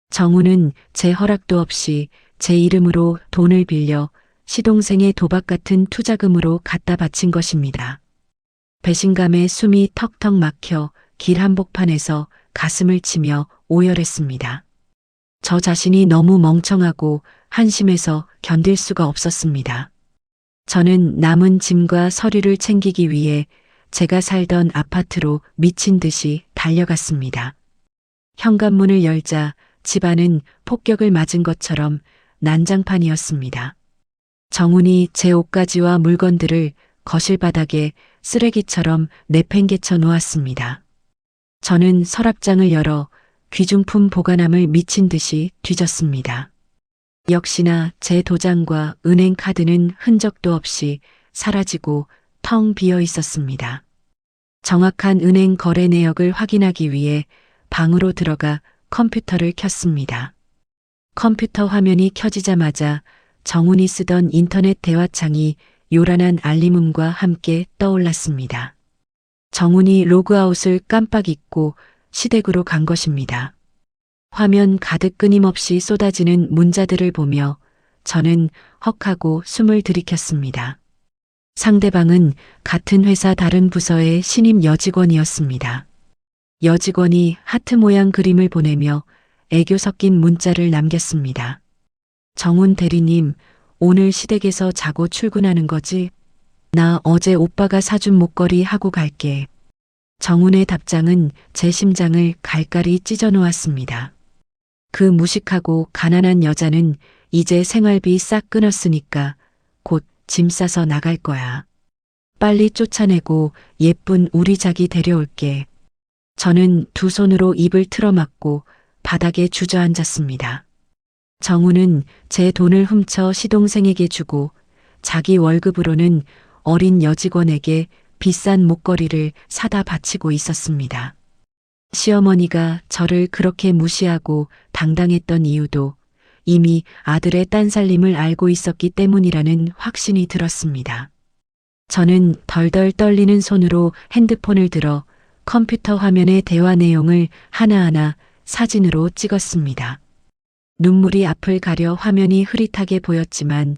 정우는 제 허락도 없이 제 이름으로 돈을 빌려 시동생의 도박 같은 투자금으로 갖다 바친 것입니다. 배신감에 숨이 턱턱 막혀 길 한복판에서 가슴을 치며 오열했습니다. 저 자신이 너무 멍청하고 한심해서 견딜 수가 없었습니다. 저는 남은 짐과 서류를 챙기기 위해 제가 살던 아파트로 미친 듯이 달려갔습니다. 현관문을 열자 집안은 폭격을 맞은 것처럼 난장판이었습니다. 정훈이 제 옷가지와 물건들을 거실 바닥에 쓰레기처럼 내팽개쳐 놓았습니다. 저는 서랍장을 열어 귀중품 보관함을 미친 듯이 뒤졌습니다. 역시나 제 도장과 은행 카드는 흔적도 없이 사라지고 텅 비어 있었습니다. 정확한 은행 거래 내역을 확인하기 위해 방으로 들어가 컴퓨터를 켰습니다. 컴퓨터 화면이 켜지자마자 정훈이 쓰던 인터넷 대화창이 요란한 알림음과 함께 떠올랐습니다. 정훈이 로그아웃을 깜빡 잊고 시댁으로 간 것입니다. 화면 가득 끊임없이 쏟아지는 문자들을 보며 저는 헉하고 숨을 들이켰습니다. 상대방은 같은 회사 다른 부서의 신입 여직원이었습니다. 여직원이 하트 모양 그림을 보내며 애교 섞인 문자를 남겼습니다. 정훈 대리님, 오늘 시댁에서 자고 출근하는 거지? 나 어제 오빠가 사준 목걸이 하고 갈게. 정훈의 답장은 제 심장을 갈갈이 찢어 놓았습니다. 그 무식하고 가난한 여자는 이제 생활비 싹 끊었으니까 곧 짐 싸서 나갈 거야. 빨리 쫓아내고 예쁜 우리 자기 데려올게. 저는 두 손으로 입을 틀어막고 바닥에 주저앉았습니다. 정우는 제 돈을 훔쳐 시동생에게 주고 자기 월급으로는 어린 여직원에게 비싼 목걸이를 사다 바치고 있었습니다. 시어머니가 저를 그렇게 무시하고 당당했던 이유도 이미 아들의 딴살림을 알고 있었기 때문이라는 확신이 들었습니다. 저는 덜덜 떨리는 손으로 핸드폰을 들어 컴퓨터 화면의 대화 내용을 하나하나 사진으로 찍었습니다. 눈물이 앞을 가려 화면이 흐릿하게 보였지만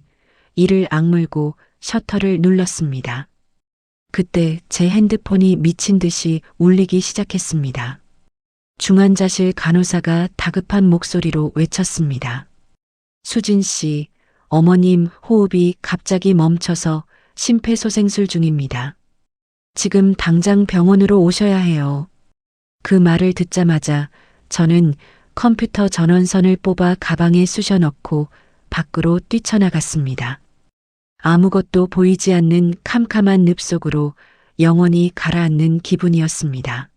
이를 악물고 셔터를 눌렀습니다. 그때 제 핸드폰이 미친 듯이 울리기 시작했습니다. 중환자실 간호사가 다급한 목소리로 외쳤습니다. 수진 씨, 어머님 호흡이 갑자기 멈춰서 심폐소생술 중입니다. 지금 당장 병원으로 오셔야 해요. 그 말을 듣자마자 저는 컴퓨터 전원선을 뽑아 가방에 쑤셔 넣고 밖으로 뛰쳐나갔습니다. 아무것도 보이지 않는 캄캄한 늪 속으로 영원히 가라앉는 기분이었습니다.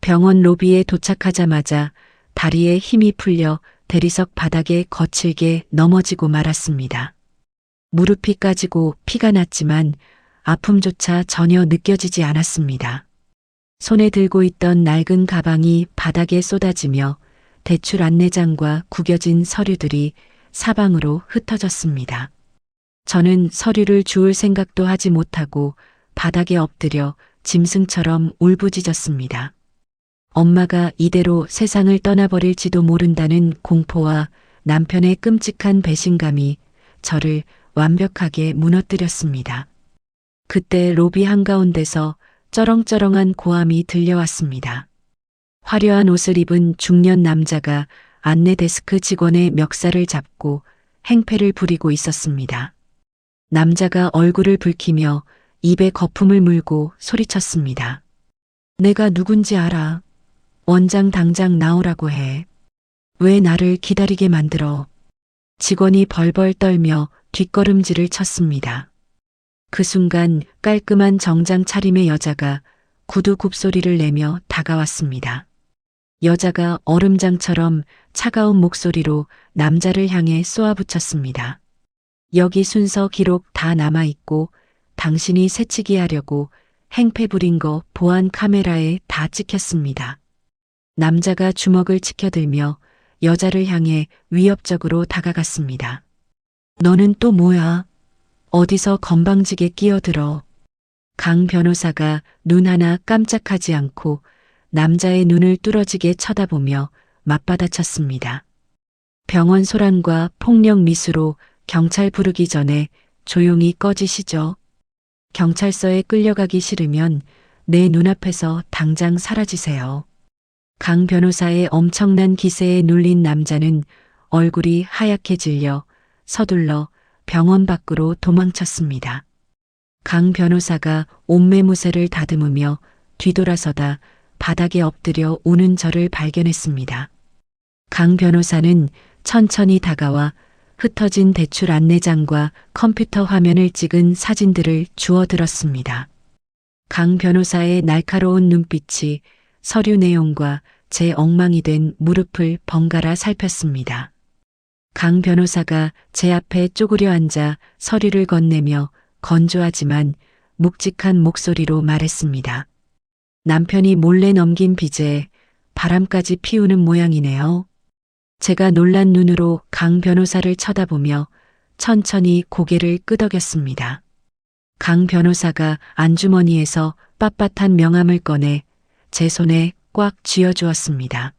병원 로비에 도착하자마자 다리에 힘이 풀려 대리석 바닥에 거칠게 넘어지고 말았습니다. 무릎이 까지고 피가 났지만 아픔조차 전혀 느껴지지 않았습니다. 손에 들고 있던 낡은 가방이 바닥에 쏟아지며 대출 안내장과 구겨진 서류들이 사방으로 흩어졌습니다. 저는 서류를 주울 생각도 하지 못하고 바닥에 엎드려 짐승처럼 울부짖었습니다. 엄마가 이대로 세상을 떠나버릴지도 모른다는 공포와 남편의 끔찍한 배신감이 저를 완벽하게 무너뜨렸습니다. 그때 로비 한가운데서 쩌렁쩌렁한 고함이 들려왔습니다. 화려한 옷을 입은 중년 남자가 안내 데스크 직원의 멱살을 잡고 행패를 부리고 있었습니다. 남자가 얼굴을 붉히며 입에 거품을 물고 소리쳤습니다. 내가 누군지 알아. 원장 당장 나오라고 해. 왜 나를 기다리게 만들어? 직원이 벌벌 떨며 뒷걸음질을 쳤습니다. 그 순간 깔끔한 정장 차림의 여자가 구두 굽소리를 내며 다가왔습니다. 여자가 얼음장처럼 차가운 목소리로 남자를 향해 쏘아붙였습니다. 여기 순서 기록 다 남아있고 당신이 새치기 하려고 행패 부린 거 보안 카메라에 다 찍혔습니다. 남자가 주먹을 치켜들며 여자를 향해 위협적으로 다가갔습니다. 너는 또 뭐야? 어디서 건방지게 끼어들어? 강 변호사가 눈 하나 깜짝하지 않고 남자의 눈을 뚫어지게 쳐다보며 맞받아쳤습니다. 병원 소란과 폭력 미수로 경찰 부르기 전에 조용히 꺼지시죠. 경찰서에 끌려가기 싫으면 내 눈앞에서 당장 사라지세요. 강 변호사의 엄청난 기세에 눌린 남자는 얼굴이 하얗게 질려 서둘러 병원 밖으로 도망쳤습니다. 강 변호사가 옷매무새를 다듬으며 뒤돌아서다 바닥에 엎드려 우는 저를 발견했습니다. 강 변호사는 천천히 다가와 흩어진 대출 안내장과 컴퓨터 화면을 찍은 사진들을 주워들었습니다. 강 변호사의 날카로운 눈빛이 서류 내용과 제 엉망이 된 무릎을 번갈아 살폈습니다. 강 변호사가 제 앞에 쪼그려 앉아 서류를 건네며 건조하지만 묵직한 목소리로 말했습니다. 남편이 몰래 넘긴 빚에 바람까지 피우는 모양이네요. 제가 놀란 눈으로 강 변호사를 쳐다보며 천천히 고개를 끄덕였습니다. 강 변호사가 안주머니에서 빳빳한 명함을 꺼내 제 손에 꽉 쥐어주었습니다.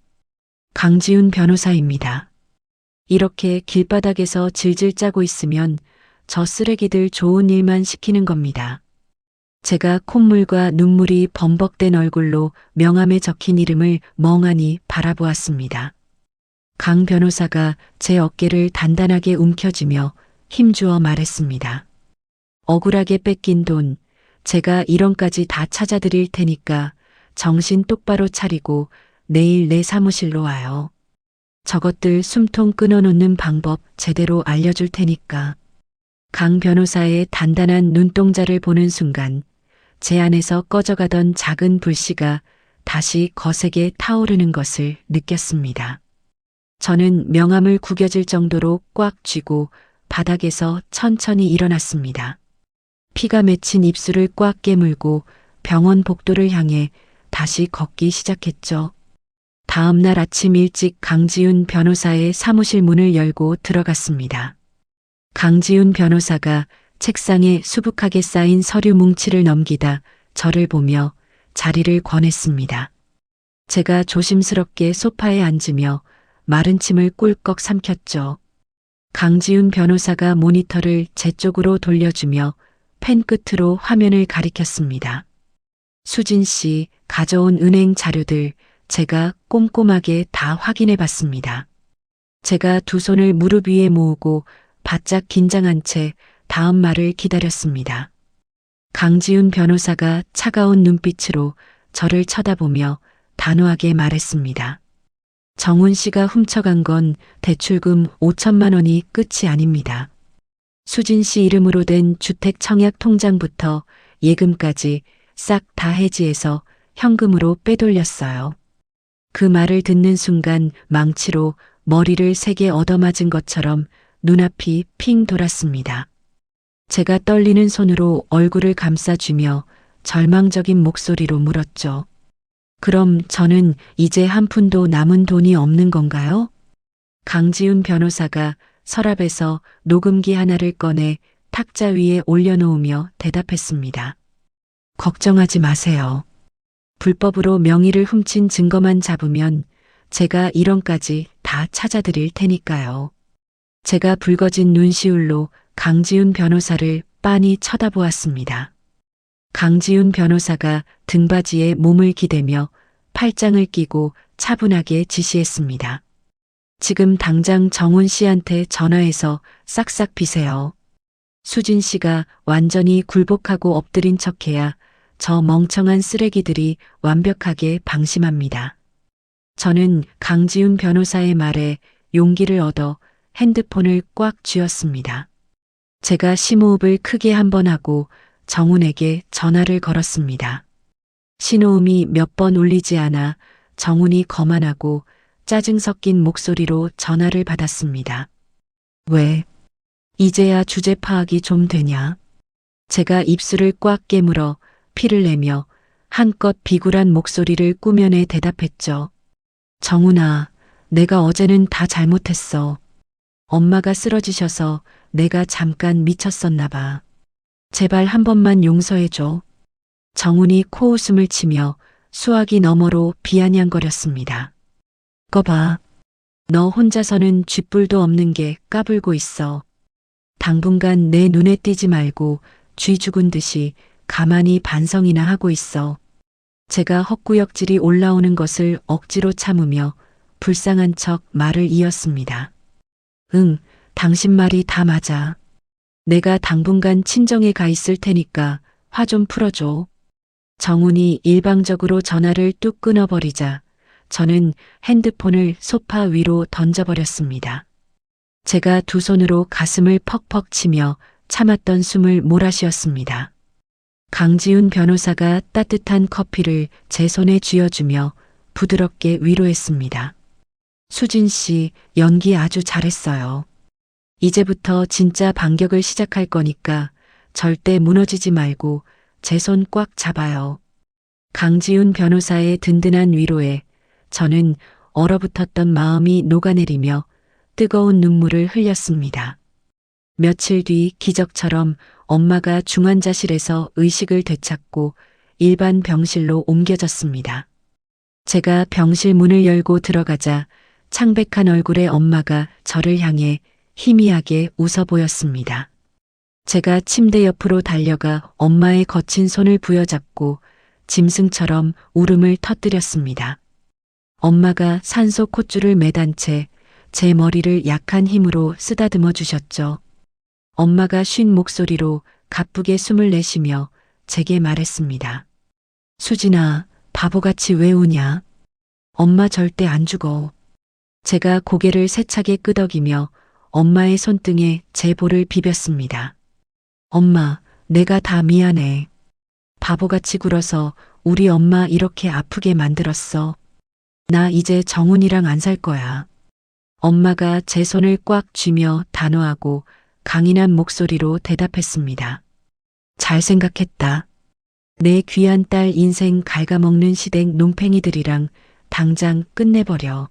강지훈 변호사입니다. 이렇게 길바닥에서 질질 짜고 있으면 저 쓰레기들 좋은 일만 시키는 겁니다. 제가 콧물과 눈물이 범벅된 얼굴로 명함에 적힌 이름을 멍하니 바라보았습니다. 강 변호사가 제 어깨를 단단하게 움켜쥐며 힘주어 말했습니다. 억울하게 뺏긴 돈, 제가 1원까지 다 찾아드릴 테니까 정신 똑바로 차리고 내일 내 사무실로 와요. 저것들 숨통 끊어놓는 방법 제대로 알려줄 테니까. 강 변호사의 단단한 눈동자를 보는 순간 제 안에서 꺼져가던 작은 불씨가 다시 거세게 타오르는 것을 느꼈습니다. 저는 명함을 구겨질 정도로 꽉 쥐고 바닥에서 천천히 일어났습니다. 피가 맺힌 입술을 꽉 깨물고 병원 복도를 향해 다시 걷기 시작했죠. 다음 날 아침 일찍 강지훈 변호사의 사무실 문을 열고 들어갔습니다. 강지훈 변호사가 책상에 수북하게 쌓인 서류 뭉치를 넘기다 저를 보며 자리를 권했습니다. 제가 조심스럽게 소파에 앉으며 마른 침을 꿀꺽 삼켰죠. 강지훈 변호사가 모니터를 제 쪽으로 돌려주며 펜 끝으로 화면을 가리켰습니다. 수진 씨 가져온 은행 자료들 제가 꼼꼼하게 다 확인해 봤습니다. 제가 두 손을 무릎 위에 모으고 바짝 긴장한 채 다음 말을 기다렸습니다. 강지훈 변호사가 차가운 눈빛으로 저를 쳐다보며 단호하게 말했습니다. 정훈 씨가 훔쳐간 건 대출금 5천만 원이 끝이 아닙니다. 수진 씨 이름으로 된 주택 청약 통장부터 예금까지 싹 다 해지해서 현금으로 빼돌렸어요. 그 말을 듣는 순간 망치로 머리를 세게 얻어맞은 것처럼 눈앞이 핑 돌았습니다. 제가 떨리는 손으로 얼굴을 감싸주며 절망적인 목소리로 물었죠. 그럼 저는 이제 한 푼도 남은 돈이 없는 건가요? 강지훈 변호사가 서랍에서 녹음기 하나를 꺼내 탁자 위에 올려놓으며 대답했습니다. 걱정하지 마세요. 불법으로 명의를 훔친 증거만 잡으면 제가 1원까지 다 찾아드릴 테니까요. 제가 붉어진 눈시울로 강지훈 변호사를 빤히 쳐다보았습니다. 강지훈 변호사가 등받이에 몸을 기대며 팔짱을 끼고 차분하게 지시했습니다. 지금 당장 정훈 씨한테 전화해서 싹싹 비세요. 수진 씨가 완전히 굴복하고 엎드린 척해야 저 멍청한 쓰레기들이 완벽하게 방심합니다. 저는 강지훈 변호사의 말에 용기를 얻어 핸드폰을 꽉 쥐었습니다. 제가 심호흡을 크게 한번 하고 정훈에게 전화를 걸었습니다. 신호음이 몇 번 울리지 않아 정훈이 거만하고 짜증 섞인 목소리로 전화를 받았습니다. 왜? 이제야 주제 파악이 좀 되냐? 제가 입술을 꽉 깨물어 피를 내며 한껏 비굴한 목소리를 꾸며내 대답했죠. 정훈아, 내가 어제는 다 잘못했어. 엄마가 쓰러지셔서 내가 잠깐 미쳤었나 봐. 제발 한 번만 용서해줘. 정훈이 코웃음을 치며 수화기 너머로 비아냥거렸습니다. 거 봐. 너 혼자서는 쥐뿔도 없는 게 까불고 있어. 당분간 내 눈에 띄지 말고 쥐 죽은 듯이 가만히 반성이나 하고 있어. 제가 헛구역질이 올라오는 것을 억지로 참으며 불쌍한 척 말을 이었습니다. 응, 당신 말이 다 맞아. 내가 당분간 친정에 가 있을 테니까 화 좀 풀어줘. 정훈이 일방적으로 전화를 뚝 끊어버리자 저는 핸드폰을 소파 위로 던져버렸습니다. 제가 두 손으로 가슴을 퍽퍽 치며 참았던 숨을 몰아쉬었습니다. 강지훈 변호사가 따뜻한 커피를 제 손에 쥐어주며 부드럽게 위로했습니다. 수진 씨, 연기 아주 잘했어요. 이제부터 진짜 반격을 시작할 거니까 절대 무너지지 말고 제 손 꽉 잡아요. 강지훈 변호사의 든든한 위로에 저는 얼어붙었던 마음이 녹아내리며 뜨거운 눈물을 흘렸습니다. 며칠 뒤 기적처럼 엄마가 중환자실에서 의식을 되찾고 일반 병실로 옮겨졌습니다. 제가 병실 문을 열고 들어가자 창백한 얼굴의 엄마가 저를 향해 희미하게 웃어 보였습니다. 제가 침대 옆으로 달려가 엄마의 거친 손을 부여잡고 짐승처럼 울음을 터뜨렸습니다. 엄마가 산소 콧줄을 매단 채 제 머리를 약한 힘으로 쓰다듬어 주셨죠. 엄마가 쉰 목소리로 가쁘게 숨을 내쉬며 제게 말했습니다. 수진아, 바보같이 왜 우냐? 엄마 절대 안 죽어. 제가 고개를 세차게 끄덕이며 엄마의 손등에 제 볼을 비볐습니다. 엄마, 내가 다 미안해. 바보같이 굴어서 우리 엄마 이렇게 아프게 만들었어. 나 이제 정훈이랑 안 살 거야. 엄마가 제 손을 꽉 쥐며 단호하고 강인한 목소리로 대답했습니다. 잘 생각했다. 내 귀한 딸 인생 갉아먹는 시댁 논팽이들이랑 당장 끝내버려.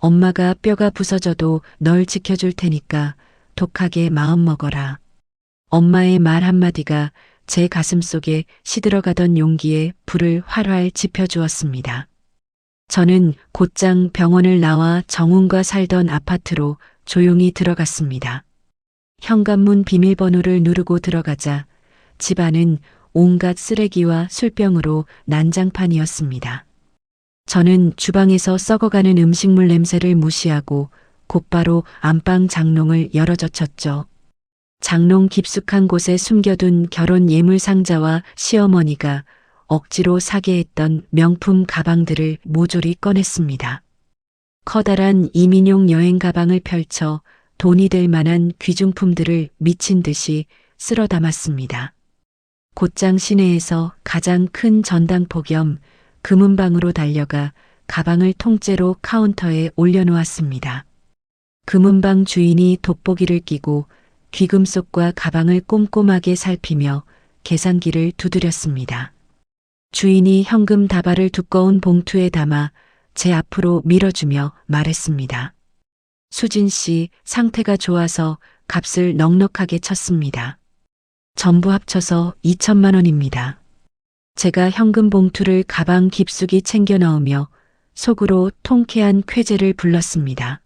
엄마가 뼈가 부서져도 널 지켜줄 테니까 독하게 마음 먹어라. 엄마의 말 한마디가 제 가슴 속에 시들어가던 용기에 불을 활활 지펴주었습니다. 저는 곧장 병원을 나와 정훈과 살던 아파트로 조용히 들어갔습니다. 현관문 비밀번호를 누르고 들어가자 집안은 온갖 쓰레기와 술병으로 난장판이었습니다. 저는 주방에서 썩어가는 음식물 냄새를 무시하고 곧바로 안방 장롱을 열어젖혔죠. 장롱 깊숙한 곳에 숨겨둔 결혼 예물 상자와 시어머니가 억지로 사게 했던 명품 가방들을 모조리 꺼냈습니다. 커다란 이민용 여행 가방을 펼쳐 돈이 될 만한 귀중품들을 미친 듯이 쓸어 담았습니다. 곧장 시내에서 가장 큰 전당포 겸 금은방으로 달려가 가방을 통째로 카운터에 올려놓았습니다. 금은방 주인이 돋보기를 끼고 귀금속과 가방을 꼼꼼하게 살피며 계산기를 두드렸습니다. 주인이 현금 다발을 두꺼운 봉투에 담아 제 앞으로 밀어주며 말했습니다. 수진 씨 상태가 좋아서 값을 넉넉하게 쳤습니다. 전부 합쳐서 2천만 원입니다. 제가 현금 봉투를 가방 깊숙이 챙겨 넣으며 속으로 통쾌한 쾌재를 불렀습니다.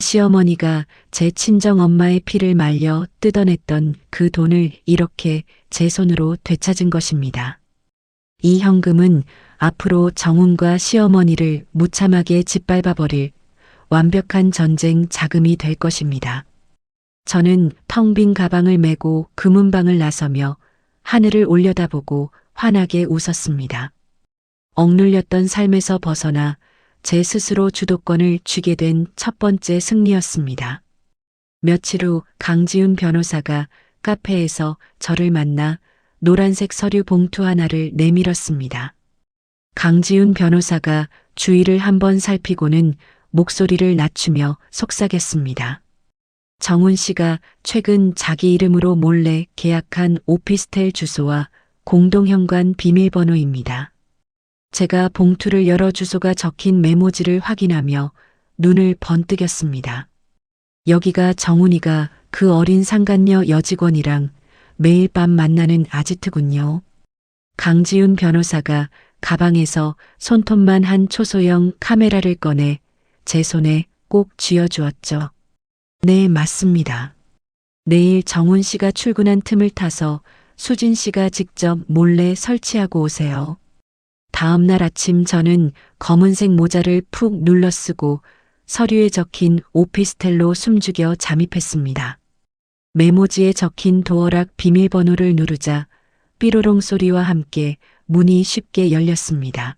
시어머니가 제 친정 엄마의 피를 말려 뜯어냈던 그 돈을 이렇게 제 손으로 되찾은 것입니다. 이 현금은 앞으로 정훈과 시어머니를 무참하게 짓밟아버릴 완벽한 전쟁 자금이 될 것입니다. 저는 텅 빈 가방을 메고 금은방을 나서며 하늘을 올려다보고 환하게 웃었습니다. 억눌렸던 삶에서 벗어나 제 스스로 주도권을 쥐게 된 첫 번째 승리였습니다. 며칠 후 강지훈 변호사가 카페에서 저를 만나 노란색 서류 봉투 하나를 내밀었습니다. 강지훈 변호사가 주위를 한번 살피고는 목소리를 낮추며 속삭였습니다. 정훈 씨가 최근 자기 이름으로 몰래 계약한 오피스텔 주소와 공동현관 비밀번호입니다. 제가 봉투를 열어 주소가 적힌 메모지를 확인하며 눈을 번뜩였습니다. 여기가 정훈이가 그 어린 상간녀 여직원이랑 매일 밤 만나는 아지트군요. 강지훈 변호사가 가방에서 손톱만 한 초소형 카메라를 꺼내 제 손에 꼭 쥐어주었죠. 네, 맞습니다. 내일 정훈 씨가 출근한 틈을 타서 수진 씨가 직접 몰래 설치하고 오세요. 다음 날 아침 저는 검은색 모자를 푹 눌러 쓰고 서류에 적힌 오피스텔로 숨죽여 잠입했습니다. 메모지에 적힌 도어락 비밀번호를 누르자 삐로롱 소리와 함께 문이 쉽게 열렸습니다.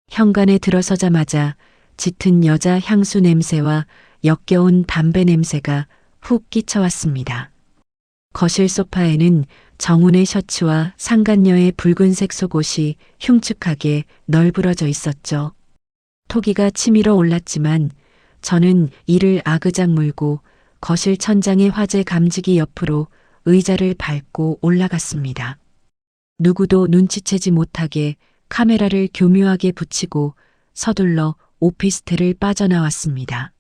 현관에 들어서자마자 짙은 여자 향수 냄새와 역겨운 담배 냄새가 훅 끼쳐왔습니다. 거실 소파에는 정훈의 셔츠와 상간녀의 붉은색 속옷이 흉측하게 널브러져 있었죠. 토기가 치밀어 올랐지만 저는 이를 아그작 물고 거실 천장의 화재 감지기 옆으로 의자를 밟고 올라갔습니다. 누구도 눈치채지 못하게 카메라를 교묘하게 붙이고 서둘러 오피스텔을 빠져나왔습니다.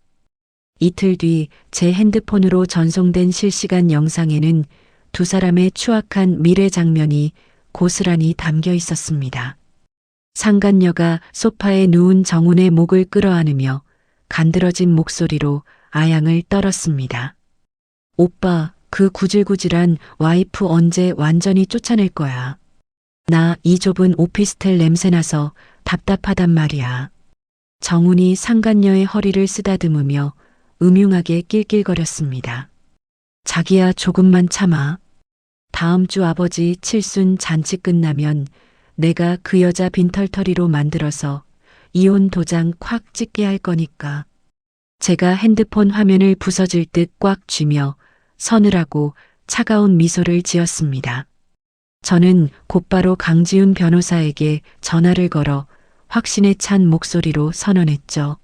이틀 뒤 제 핸드폰으로 전송된 실시간 영상에는 두 사람의 추악한 미래 장면이 고스란히 담겨 있었습니다. 상간녀가 소파에 누운 정훈의 목을 끌어안으며 간드러진 목소리로 아양을 떨었습니다. 오빠, 그 구질구질한 와이프 언제 완전히 쫓아낼 거야. 나 이 좁은 오피스텔 냄새나서 답답하단 말이야. 정훈이 상간녀의 허리를 쓰다듬으며 음흉하게 낄낄거렸습니다. 자기야, 조금만 참아. 다음 주 아버지 칠순 잔치 끝나면 내가 그 여자 빈털터리로 만들어서 이혼 도장 콱 찍게 할 거니까. 제가 핸드폰 화면을 부서질 듯 꽉 쥐며 서늘하고 차가운 미소를 지었습니다. 저는 곧바로 강지훈 변호사에게 전화를 걸어 확신에 찬 목소리로 선언했죠.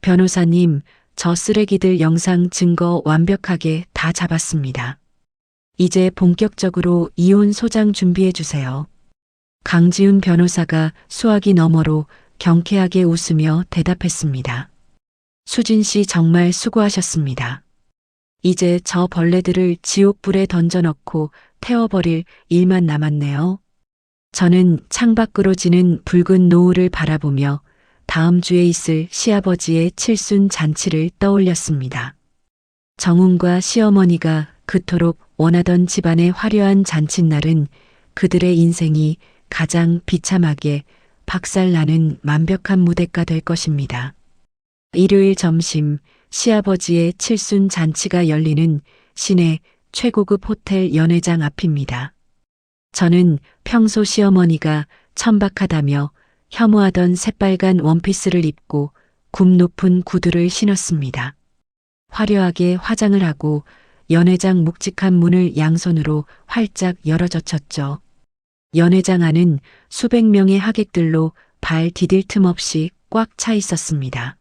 변호사님, 저 쓰레기들 영상 증거 완벽하게 다 잡았습니다. 이제 본격적으로 이혼 소장 준비해 주세요. 강지훈 변호사가 수화기 너머로 경쾌하게 웃으며 대답했습니다. 수진 씨 정말 수고하셨습니다. 이제 저 벌레들을 지옥불에 던져넣고 태워버릴 일만 남았네요. 저는 창밖으로 지는 붉은 노을을 바라보며 다음 주에 있을 시아버지의 칠순 잔치를 떠올렸습니다. 정훈과 시어머니가 그토록 원하던 집안의 화려한 잔칫날은 그들의 인생이 가장 비참하게 박살나는 완벽한 무대가 될 것입니다. 일요일 점심 시아버지의 칠순 잔치가 열리는 시내 최고급 호텔 연회장 앞입니다. 저는 평소 시어머니가 천박하다며 혐오하던 새빨간 원피스를 입고 굽 높은 구두를 신었습니다. 화려하게 화장을 하고 연회장 묵직한 문을 양손으로 활짝 열어젖혔죠. 연회장 안은 수백 명의 하객들로 발 디딜 틈 없이 꽉 차 있었습니다.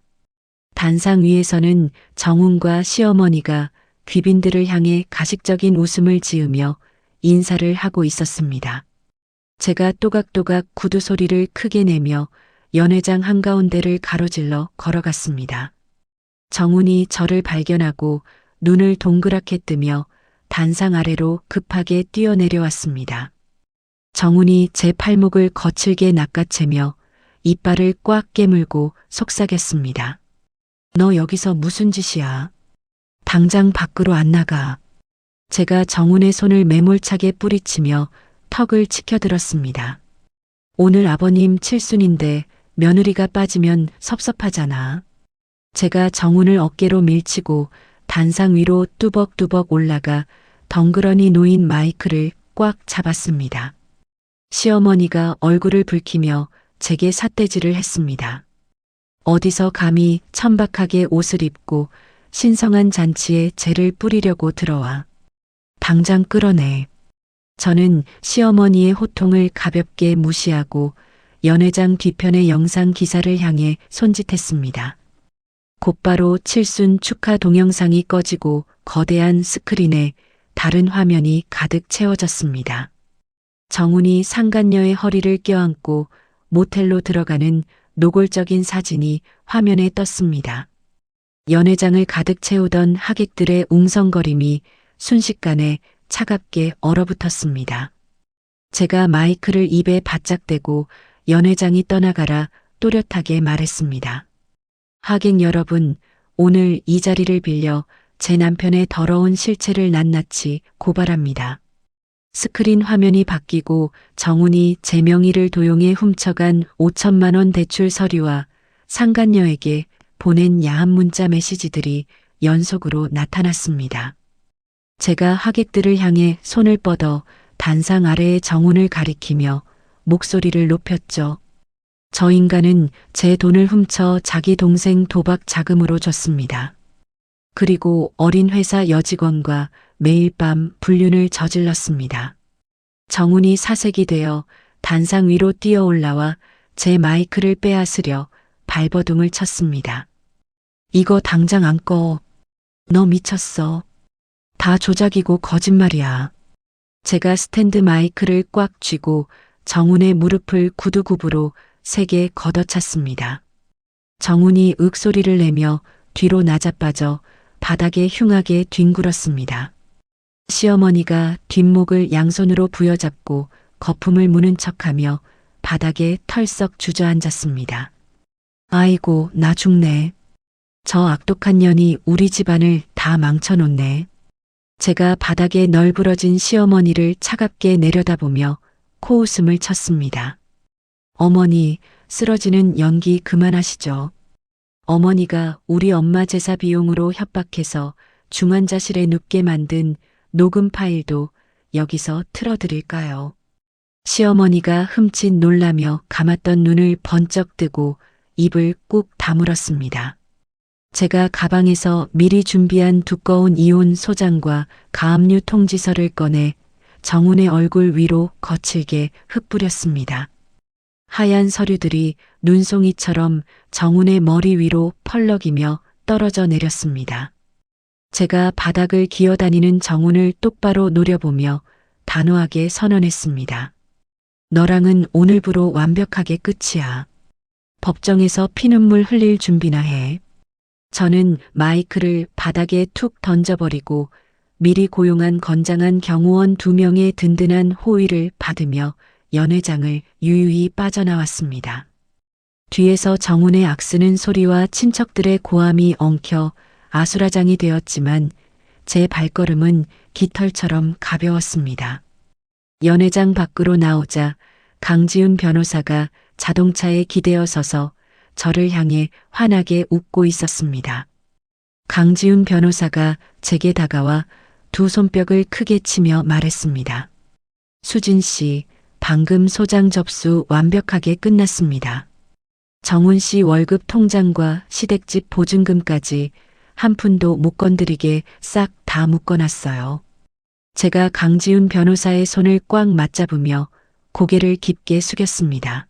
단상 위에서는 정훈과 시어머니가 귀빈들을 향해 가식적인 웃음을 지으며 인사를 하고 있었습니다. 제가 또각또각 구두 소리를 크게 내며 연회장 한가운데를 가로질러 걸어갔습니다. 정훈이 저를 발견하고 눈을 동그랗게 뜨며 단상 아래로 급하게 뛰어내려왔습니다. 정훈이 제 팔목을 거칠게 낚아채며 이빨을 꽉 깨물고 속삭였습니다. 너 여기서 무슨 짓이야? 당장 밖으로 안 나가. 제가 정훈의 손을 매몰차게 뿌리치며 턱을 치켜들었습니다. 오늘 아버님 칠순인데 며느리가 빠지면 섭섭하잖아. 제가 정훈을 어깨로 밀치고 단상 위로 뚜벅뚜벅 올라가 덩그러니 놓인 마이크를 꽉 잡았습니다. 시어머니가 얼굴을 붉히며 제게 삿대질을 했습니다. 어디서 감히 천박하게 옷을 입고 신성한 잔치에 재를 뿌리려고 들어와. 당장 끌어내. 저는 시어머니의 호통을 가볍게 무시하고 연회장 뒤편의 영상 기사를 향해 손짓했습니다. 곧바로 칠순 축하 동영상이 꺼지고 거대한 스크린에 다른 화면이 가득 채워졌습니다. 정훈이 상간녀의 허리를 껴안고 모텔로 들어가는 노골적인 사진이 화면에 떴습니다. 연회장을 가득 채우던 하객들의 웅성거림이 순식간에 차갑게 얼어붙었습니다. 제가 마이크를 입에 바짝 대고 연회장이 떠나가라 또렷하게 말했습니다. 하객 여러분, 오늘 이 자리를 빌려 제 남편의 더러운 실체를 낱낱이 고발합니다. 스크린 화면이 바뀌고 정훈이 제 명의를 도용해 훔쳐간 5천만 원 대출 서류와 상간녀에게 보낸 야한 문자 메시지들이 연속으로 나타났습니다. 제가 하객들을 향해 손을 뻗어 단상 아래의 정훈을 가리키며 목소리를 높였죠. 저 인간은 제 돈을 훔쳐 자기 동생 도박 자금으로 줬습니다. 그리고 어린 회사 여직원과 매일 밤 불륜을 저질렀습니다. 정훈이 사색이 되어 단상 위로 뛰어 올라와 제 마이크를 빼앗으려 발버둥을 쳤습니다. 이거 당장 안 꺼. 너 미쳤어. 다 조작이고 거짓말이야. 제가 스탠드 마이크를 꽉 쥐고 정훈의 무릎을 구두굽으로 세게 걷어찼습니다. 정훈이 윽소리를 내며 뒤로 낮아빠져 바닥에 흉하게 뒹굴었습니다. 시어머니가 뒷목을 양손으로 부여잡고 거품을 무는 척하며 바닥에 털썩 주저앉았습니다. 아이고, 나 죽네. 저 악독한 년이 우리 집안을 다 망쳐놓네. 제가 바닥에 널브러진 시어머니를 차갑게 내려다보며 코웃음을 쳤습니다. 어머니, 쓰러지는 연기 그만하시죠. 어머니가 우리 엄마 제사 비용으로 협박해서 중환자실에 눕게 만든 녹음 파일도 여기서 틀어드릴까요? 시어머니가 흠칫 놀라며 감았던 눈을 번쩍 뜨고 입을 꾹 다물었습니다. 제가 가방에서 미리 준비한 두꺼운 이혼 소장과 가압류 통지서를 꺼내 정훈의 얼굴 위로 거칠게 흩뿌렸습니다. 하얀 서류들이 눈송이처럼 정훈의 머리 위로 펄럭이며 떨어져 내렸습니다. 제가 바닥을 기어다니는 정훈을 똑바로 노려보며 단호하게 선언했습니다. 너랑은 오늘부로 완벽하게 끝이야. 법정에서 피눈물 흘릴 준비나 해. 저는 마이크를 바닥에 툭 던져버리고 미리 고용한 건장한 경호원 2명의 든든한 호의를 받으며 연회장을 유유히 빠져나왔습니다. 뒤에서 정훈의 악쓰는 소리와 친척들의 고함이 엉켜 아수라장이 되었지만 제 발걸음은 깃털처럼 가벼웠습니다. 연회장 밖으로 나오자 강지훈 변호사가 자동차에 기대어 서서 저를 향해 환하게 웃고 있었습니다. 강지훈 변호사가 제게 다가와 두 손뼉을 크게 치며 말했습니다. 수진 씨, 방금 소장 접수 완벽하게 끝났습니다. 정훈 씨 월급 통장과 시댁집 보증금까지 한 푼도 못 건드리게 싹 다 묶어놨어요. 제가 강지훈 변호사의 손을 꽉 맞잡으며 고개를 깊게 숙였습니다.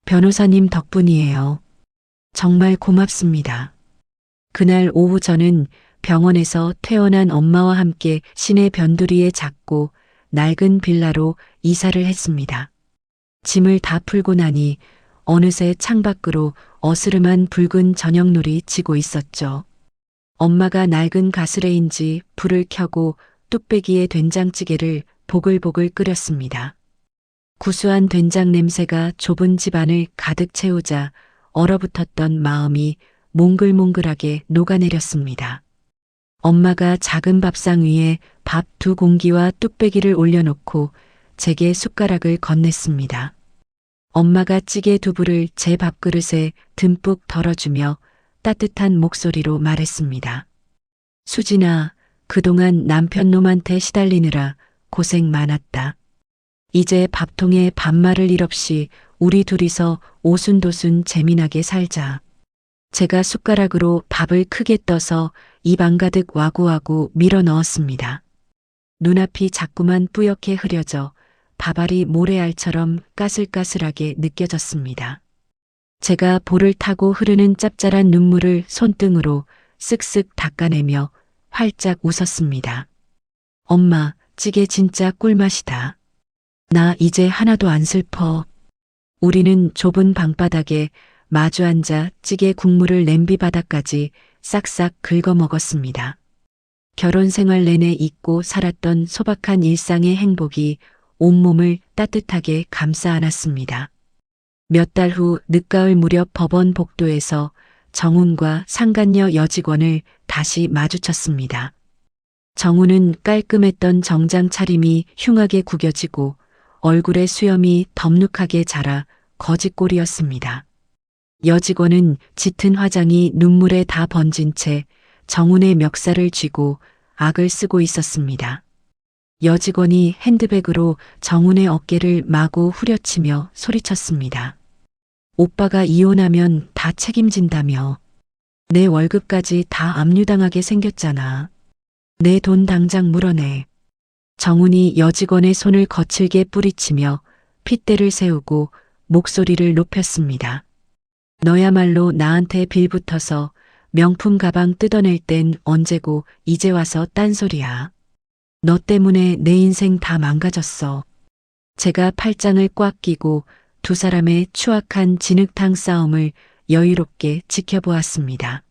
변호사님 덕분이에요. 정말 고맙습니다. 그날 오후 저는 병원에서 퇴원한 엄마와 함께 시내 변두리의 작고 낡은 빌라로 이사를 했습니다. 짐을 다 풀고 나니 어느새 창밖으로 어스름한 붉은 저녁놀이 지고 있었죠. 엄마가 낡은 가스레인지 불을 켜고 뚝배기에 된장찌개를 보글보글 끓였습니다. 구수한 된장 냄새가 좁은 집안을 가득 채우자 얼어붙었던 마음이 몽글몽글하게 녹아내렸습니다. 엄마가 작은 밥상 위에 밥 2공기와 뚝배기를 올려놓고 제게 숟가락을 건넸습니다. 엄마가 찌개 두부를 제 밥그릇에 듬뿍 덜어주며 따뜻한 목소리로 말했습니다. 수진아, 그동안 남편 놈한테 시달리느라 고생 많았다. 이제 밥통에 반말을 일 없이 우리 둘이서 오순도순 재미나게 살자. 제가 숟가락으로 밥을 크게 떠서 입 안가득 와구와구 밀어 넣었습니다. 눈앞이 자꾸만 뿌옇게 흐려져 밥알이 모래알처럼 까슬까슬하게 느껴졌습니다. 제가 볼을 타고 흐르는 짭짤한 눈물을 손등으로 쓱쓱 닦아내며 활짝 웃었습니다. 엄마, 찌개 진짜 꿀맛이다. 나 이제 하나도 안 슬퍼. 우리는 좁은 방바닥에 마주 앉아 찌개 국물을 냄비 바닥까지 싹싹 긁어 먹었습니다. 결혼 생활 내내 잊고 살았던 소박한 일상의 행복이 온몸을 따뜻하게 감싸 안았습니다. 몇 달 후 늦가을 무렵 법원 복도에서 정훈과 상간녀 여직원을 다시 마주쳤습니다. 정훈은 깔끔했던 정장 차림이 흉하게 구겨지고 얼굴에 수염이 덥룩하게 자라 거짓골이었습니다. 여직원은 짙은 화장이 눈물에 다 번진 채 정훈의 멱살을 쥐고 악을 쓰고 있었습니다. 여직원이 핸드백으로 정훈의 어깨를 마구 후려치며 소리쳤습니다. 오빠가 이혼하면 다 책임진다며. 내 월급까지 다 압류당하게 생겼잖아. 내 돈 당장 물어내. 정훈이 여직원의 손을 거칠게 뿌리치며 핏대를 세우고 목소리를 높였습니다. 너야말로 나한테 빌붙어서 명품 가방 뜯어낼 땐 언제고 이제 와서 딴소리야. 너 때문에 내 인생 다 망가졌어. 제가 팔짱을 꽉 끼고 두 사람의 추악한 진흙탕 싸움을 여유롭게 지켜보았습니다.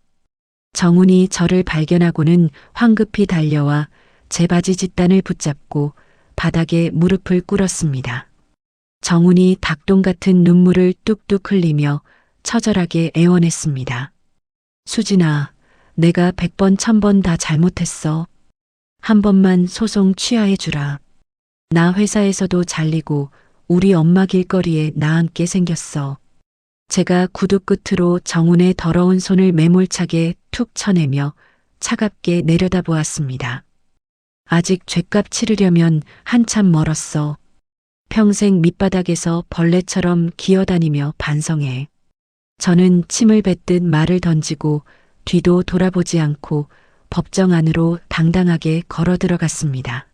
정훈이 저를 발견하고는 황급히 달려와 제 바지 짓단을 붙잡고 바닥에 무릎을 꿇었습니다. 정훈이 닭똥 같은 눈물을 뚝뚝 흘리며 처절하게 애원했습니다. 수진아, 내가 100번 1000번 다 잘못했어. 한 번만 소송 취하해 주라. 나 회사에서도 잘리고 우리 엄마 길거리에 나앉게 생겼어. 제가 구두 끝으로 정훈의 더러운 손을 매몰차게 툭 쳐내며 차갑게 내려다보았습니다. 아직 죗값 치르려면 한참 멀었어. 평생 밑바닥에서 벌레처럼 기어다니며 반성해. 저는 침을 뱉듯 말을 던지고 뒤도 돌아보지 않고 법정 안으로 당당하게 걸어 들어갔습니다.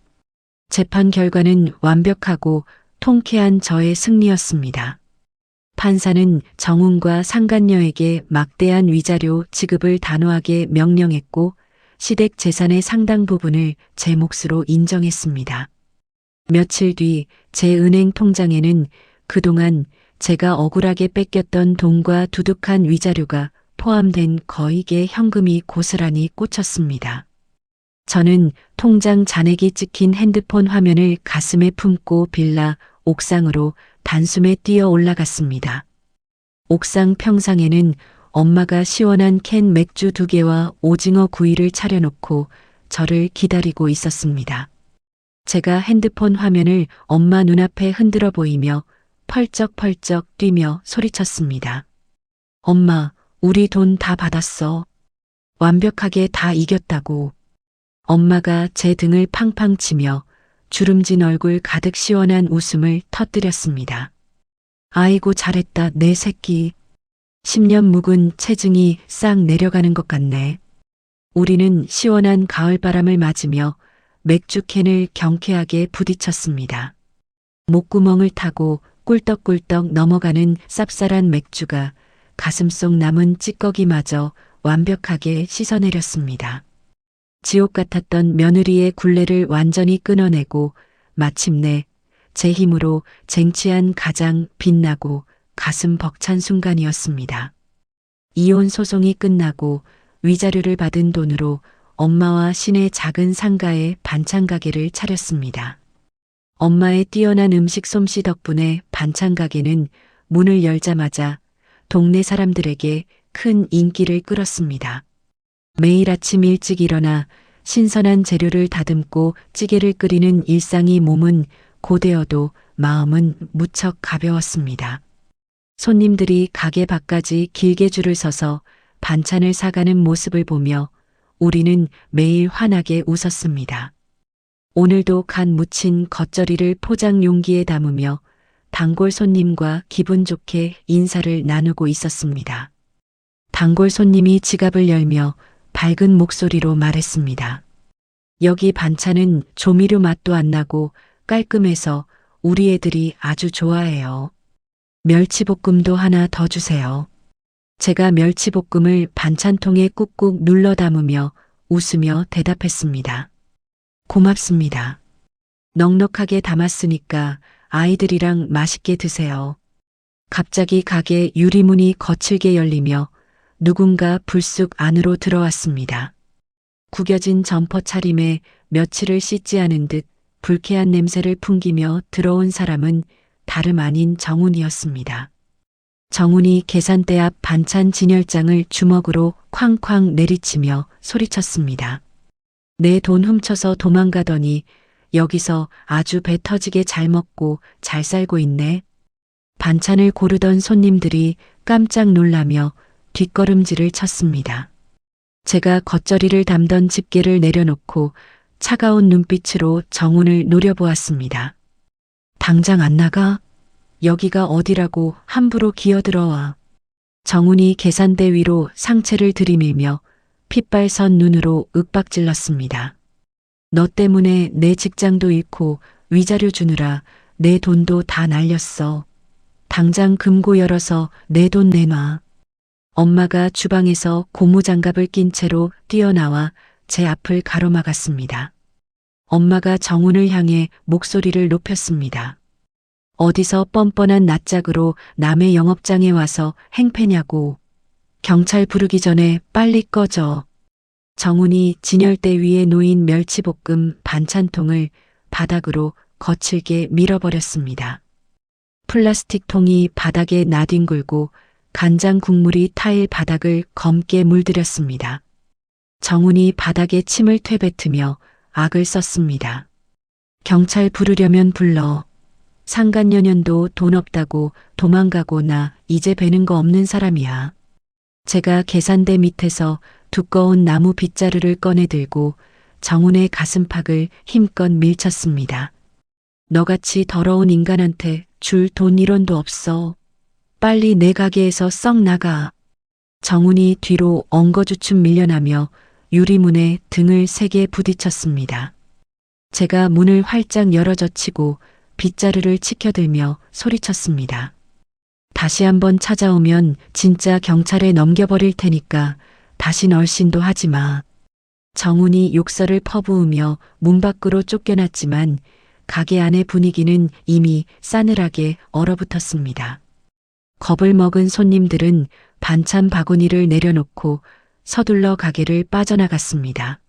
재판 결과는 완벽하고 통쾌한 저의 승리였습니다. 판사는 정훈과 상간녀에게 막대한 위자료 지급을 단호하게 명령했고 시댁 재산의 상당 부분을 제 몫으로 인정했습니다. 며칠 뒤 제 은행 통장에는 그동안 제가 억울하게 뺏겼던 돈과 두둑한 위자료가 포함된 거액의 현금이 고스란히 꽂혔습니다. 저는 통장 잔액이 찍힌 핸드폰 화면을 가슴에 품고 빌라 옥상으로 단숨에 뛰어 올라갔습니다. 옥상 평상에는 엄마가 시원한 캔 맥주 2개와 오징어 구이를 차려놓고 저를 기다리고 있었습니다. 제가 핸드폰 화면을 엄마 눈앞에 흔들어 보이며 펄쩍펄쩍 뛰며 소리쳤습니다. 엄마, 우리 돈 다 받았어. 완벽하게 다 이겼다고. 엄마가 제 등을 팡팡 치며 주름진 얼굴 가득 시원한 웃음을 터뜨렸습니다. 아이고 잘했다 내 새끼. 10년 묵은 체증이 싹 내려가는 것 같네. 우리는 시원한 가을바람을 맞으며 맥주캔을 경쾌하게 부딪혔습니다. 목구멍을 타고 꿀떡꿀떡 넘어가는 쌉쌀한 맥주가 가슴속 남은 찌꺼기마저 완벽하게 씻어내렸습니다. 지옥 같았던 며느리의 굴레를 완전히 끊어내고 마침내 제 힘으로 쟁취한 가장 빛나고 가슴 벅찬 순간이었습니다. 이혼 소송이 끝나고 위자료를 받은 돈으로 엄마와 시내 작은 상가에 반찬 가게를 차렸습니다. 엄마의 뛰어난 음식 솜씨 덕분에 반찬 가게는 문을 열자마자 동네 사람들에게 큰 인기를 끌었습니다. 매일 아침 일찍 일어나 신선한 재료를 다듬고 찌개를 끓이는 일상이 몸은 고되어도 마음은 무척 가벼웠습니다. 손님들이 가게 밖까지 길게 줄을 서서 반찬을 사가는 모습을 보며 우리는 매일 환하게 웃었습니다. 오늘도 간 무친 겉절이를 포장 용기에 담으며 단골 손님과 기분 좋게 인사를 나누고 있었습니다. 단골 손님이 지갑을 열며 밝은 목소리로 말했습니다. 여기 반찬은 조미료 맛도 안 나고 깔끔해서 우리 애들이 아주 좋아해요. 멸치볶음도 하나 더 주세요. 제가 멸치볶음을 반찬통에 꾹꾹 눌러 담으며 웃으며 대답했습니다. 고맙습니다. 넉넉하게 담았으니까 아이들이랑 맛있게 드세요. 갑자기 가게 유리문이 거칠게 열리며 누군가 불쑥 안으로 들어왔습니다. 구겨진 점퍼 차림에 며칠을 씻지 않은 듯 불쾌한 냄새를 풍기며 들어온 사람은 다름 아닌 정훈이었습니다. 정훈이 계산대 앞 반찬 진열장을 주먹으로 쾅쾅 내리치며 소리쳤습니다. 내 돈 훔쳐서 도망가더니 여기서 아주 배 터지게 잘 먹고 잘 살고 있네. 반찬을 고르던 손님들이 깜짝 놀라며 뒷걸음질을 쳤습니다. 제가 겉절이를 담던 집게를 내려놓고 차가운 눈빛으로 정훈을 노려보았습니다. 당장 안 나가? 여기가 어디라고 함부로 기어들어와. 정훈이 계산대 위로 상체를 들이밀며 핏발선 눈으로 윽박질렀습니다. 너 때문에 내 직장도 잃고 위자료 주느라 내 돈도 다 날렸어. 당장 금고 열어서 내 돈 내놔. 엄마가 주방에서 고무장갑을 낀 채로 뛰어나와 제 앞을 가로막았습니다. 엄마가 정훈을 향해 목소리를 높였습니다. 어디서 뻔뻔한 낯짝으로 남의 영업장에 와서 행패냐고. 경찰 부르기 전에 빨리 꺼져. 정훈이 진열대 위에 놓인 멸치볶음 반찬통을 바닥으로 거칠게 밀어버렸습니다. 플라스틱 통이 바닥에 나뒹굴고 간장 국물이 타일 바닥을 검게 물들였습니다. 정훈이 바닥에 침을 퇴뱉으며 악을 썼습니다. 경찰 부르려면 불러. 상간년년도 돈 없다고 도망가고 나 이제 베는 거 없는 사람이야. 제가 계산대 밑에서 두꺼운 나무 빗자루를 꺼내 들고 정훈의 가슴팍을 힘껏 밀쳤습니다. 너같이 더러운 인간한테 줄 돈 1원도 없어. 빨리 내 가게에서 썩 나가. 정훈이 뒤로 엉거주춤 밀려나며 유리문에 등을 세게 부딪혔습니다. 제가 문을 활짝 열어젖히고 빗자루를 치켜들며 소리쳤습니다. 다시 한번 찾아오면 진짜 경찰에 넘겨버릴 테니까 다신 얼씬도 하지 마. 정훈이 욕설을 퍼부으며 문 밖으로 쫓겨났지만 가게 안의 분위기는 이미 싸늘하게 얼어붙었습니다. 겁을 먹은 손님들은 반찬 바구니를 내려놓고 서둘러 가게를 빠져나갔습니다.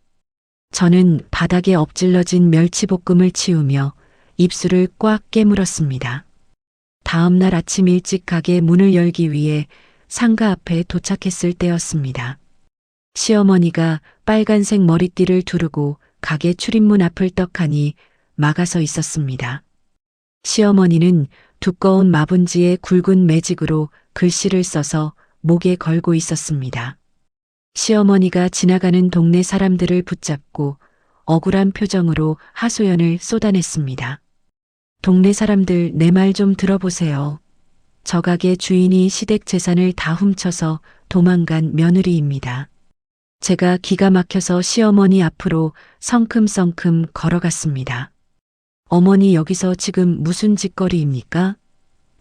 저는 바닥에 엎질러진 멸치볶음을 치우며 입술을 꽉 깨물었습니다. 다음 날 아침 일찍 가게 문을 열기 위해 상가 앞에 도착했을 때였습니다. 시어머니가 빨간색 머리띠를 두르고 가게 출입문 앞을 떡하니 막아서 있었습니다. 시어머니는 두꺼운 마분지에 굵은 매직으로 글씨를 써서 목에 걸고 있었습니다. 시어머니가 지나가는 동네 사람들을 붙잡고 억울한 표정으로 하소연을 쏟아냈습니다. 동네 사람들 내 말 좀 들어보세요. 저 가게 주인이 시댁 재산을 다 훔쳐서 도망간 며느리입니다. 제가 기가 막혀서 시어머니 앞으로 성큼성큼 걸어갔습니다. 어머니 여기서 지금 무슨 짓거리입니까?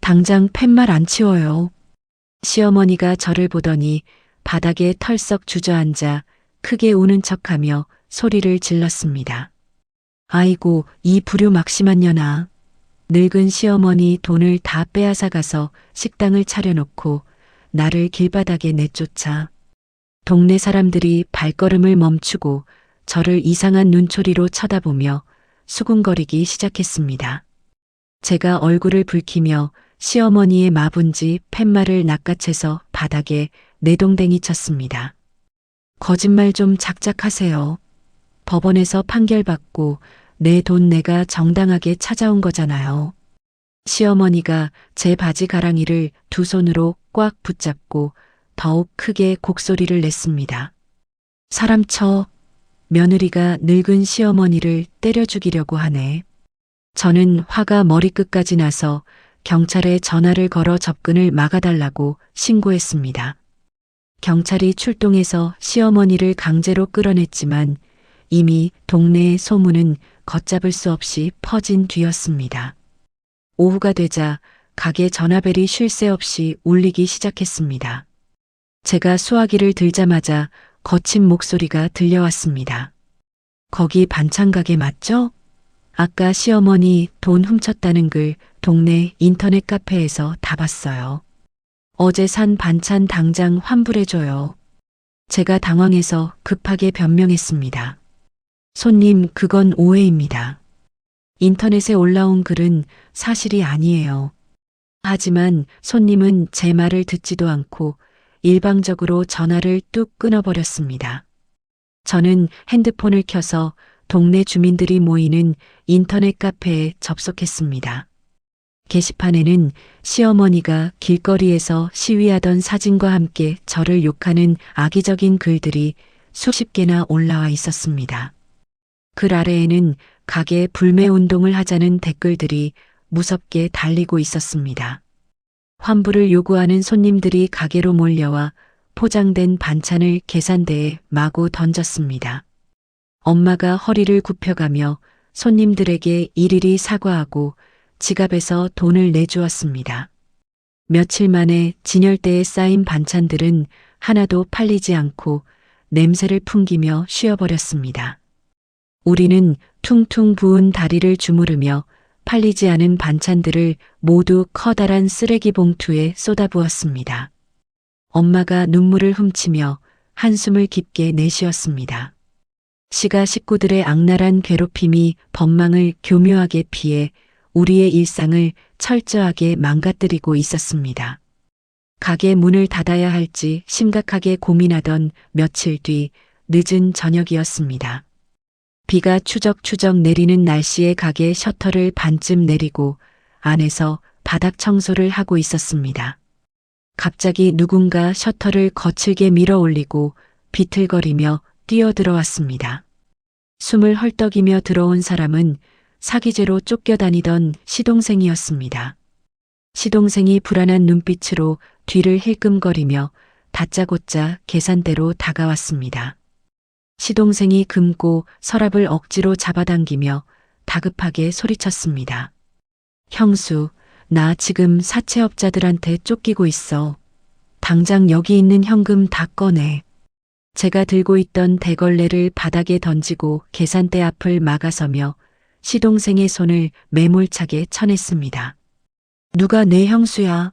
당장 팻말 안 치워요. 시어머니가 저를 보더니 바닥에 털썩 주저앉아 크게 우는 척하며 소리를 질렀습니다. 아이고, 이 불효막심한 년아. 늙은 시어머니 돈을 다 빼앗아 가서 식당을 차려놓고 나를 길바닥에 내쫓아. 동네 사람들이 발걸음을 멈추고 저를 이상한 눈초리로 쳐다보며 수군거리기 시작했습니다. 제가 얼굴을 붉히며 시어머니의 마분지 팻말을 낚아채서 바닥에 내동댕이 쳤습니다. 거짓말 좀 작작하세요. 법원에서 판결받고 내 돈 내가 정당하게 찾아온 거잖아요. 시어머니가 제 바지 가랑이를 두 손으로 꽉 붙잡고 더욱 크게 곡소리를 냈습니다. 사람 쳐. 며느리가 늙은 시어머니를 때려 죽이려고 하네. 저는 화가 머리끝까지 나서 경찰에 전화를 걸어 접근을 막아달라고 신고했습니다. 경찰이 출동해서 시어머니를 강제로 끌어냈지만 이미 동네의 소문은 걷잡을 수 없이 퍼진 뒤였습니다. 오후가 되자 가게 전화벨이 쉴 새 없이 울리기 시작했습니다. 제가 수화기를 들자마자 거친 목소리가 들려왔습니다. 거기 반찬 가게 맞죠? 아까 시어머니 돈 훔쳤다는 글 동네 인터넷 카페에서 다 봤어요. 어제 산 반찬 당장 환불해줘요. 제가 당황해서 급하게 변명했습니다. 손님, 그건 오해입니다. 인터넷에 올라온 글은 사실이 아니에요. 하지만 손님은 제 말을 듣지도 않고 일방적으로 전화를 뚝 끊어버렸습니다. 저는 핸드폰을 켜서 동네 주민들이 모이는 인터넷 카페에 접속했습니다. 게시판에는 시어머니가 길거리에서 시위하던 사진과 함께 저를 욕하는 악의적인 글들이 수십 개나 올라와 있었습니다. 글 아래에는 가게 불매 운동을 하자는 댓글들이 무섭게 달리고 있었습니다. 환불을 요구하는 손님들이 가게로 몰려와 포장된 반찬을 계산대에 마구 던졌습니다. 엄마가 허리를 굽혀가며 손님들에게 일일이 사과하고 지갑에서 돈을 내주었습니다. 며칠 만에 진열대에 쌓인 반찬들은 하나도 팔리지 않고 냄새를 풍기며 쉬어버렸습니다. 우리는 퉁퉁 부은 다리를 주무르며 팔리지 않은 반찬들을 모두 커다란 쓰레기 봉투에 쏟아부었습니다. 엄마가 눈물을 훔치며 한숨을 깊게 내쉬었습니다. 시가 식구들의 악랄한 괴롭힘이 법망을 교묘하게 피해 우리의 일상을 철저하게 망가뜨리고 있었습니다. 가게 문을 닫아야 할지 심각하게 고민하던 며칠 뒤 늦은 저녁이었습니다. 비가 추적추적 내리는 날씨에 가게 셔터를 반쯤 내리고 안에서 바닥 청소를 하고 있었습니다. 갑자기 누군가 셔터를 거칠게 밀어 올리고 비틀거리며 뛰어들어왔습니다. 숨을 헐떡이며 들어온 사람은 사기죄로 쫓겨다니던 시동생이었습니다. 시동생이 불안한 눈빛으로 뒤를 힐끔거리며 다짜고짜 계산대로 다가왔습니다. 시동생이 금고 서랍을 억지로 잡아당기며 다급하게 소리쳤습니다. 형수, 나 지금 사채업자들한테 쫓기고 있어. 당장 여기 있는 현금 다 꺼내. 제가 들고 있던 대걸레를 바닥에 던지고 계산대 앞을 막아서며 시동생의 손을 매몰차게 쳐냈습니다. 누가 내 형수야?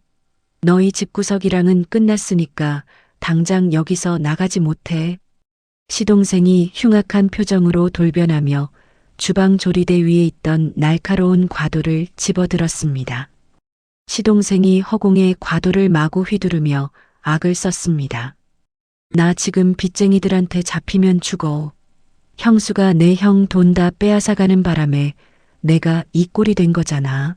너희 집구석이랑은 끝났으니까 당장 여기서 나가지 못해. 시동생이 흉악한 표정으로 돌변하며 주방 조리대 위에 있던 날카로운 과도를 집어들었습니다. 시동생이 허공에 과도를 마구 휘두르며 악을 썼습니다. 나 지금 빚쟁이들한테 잡히면 죽어. 형수가 내 형 돈 다 빼앗아가는 바람에 내가 이 꼴이 된 거잖아.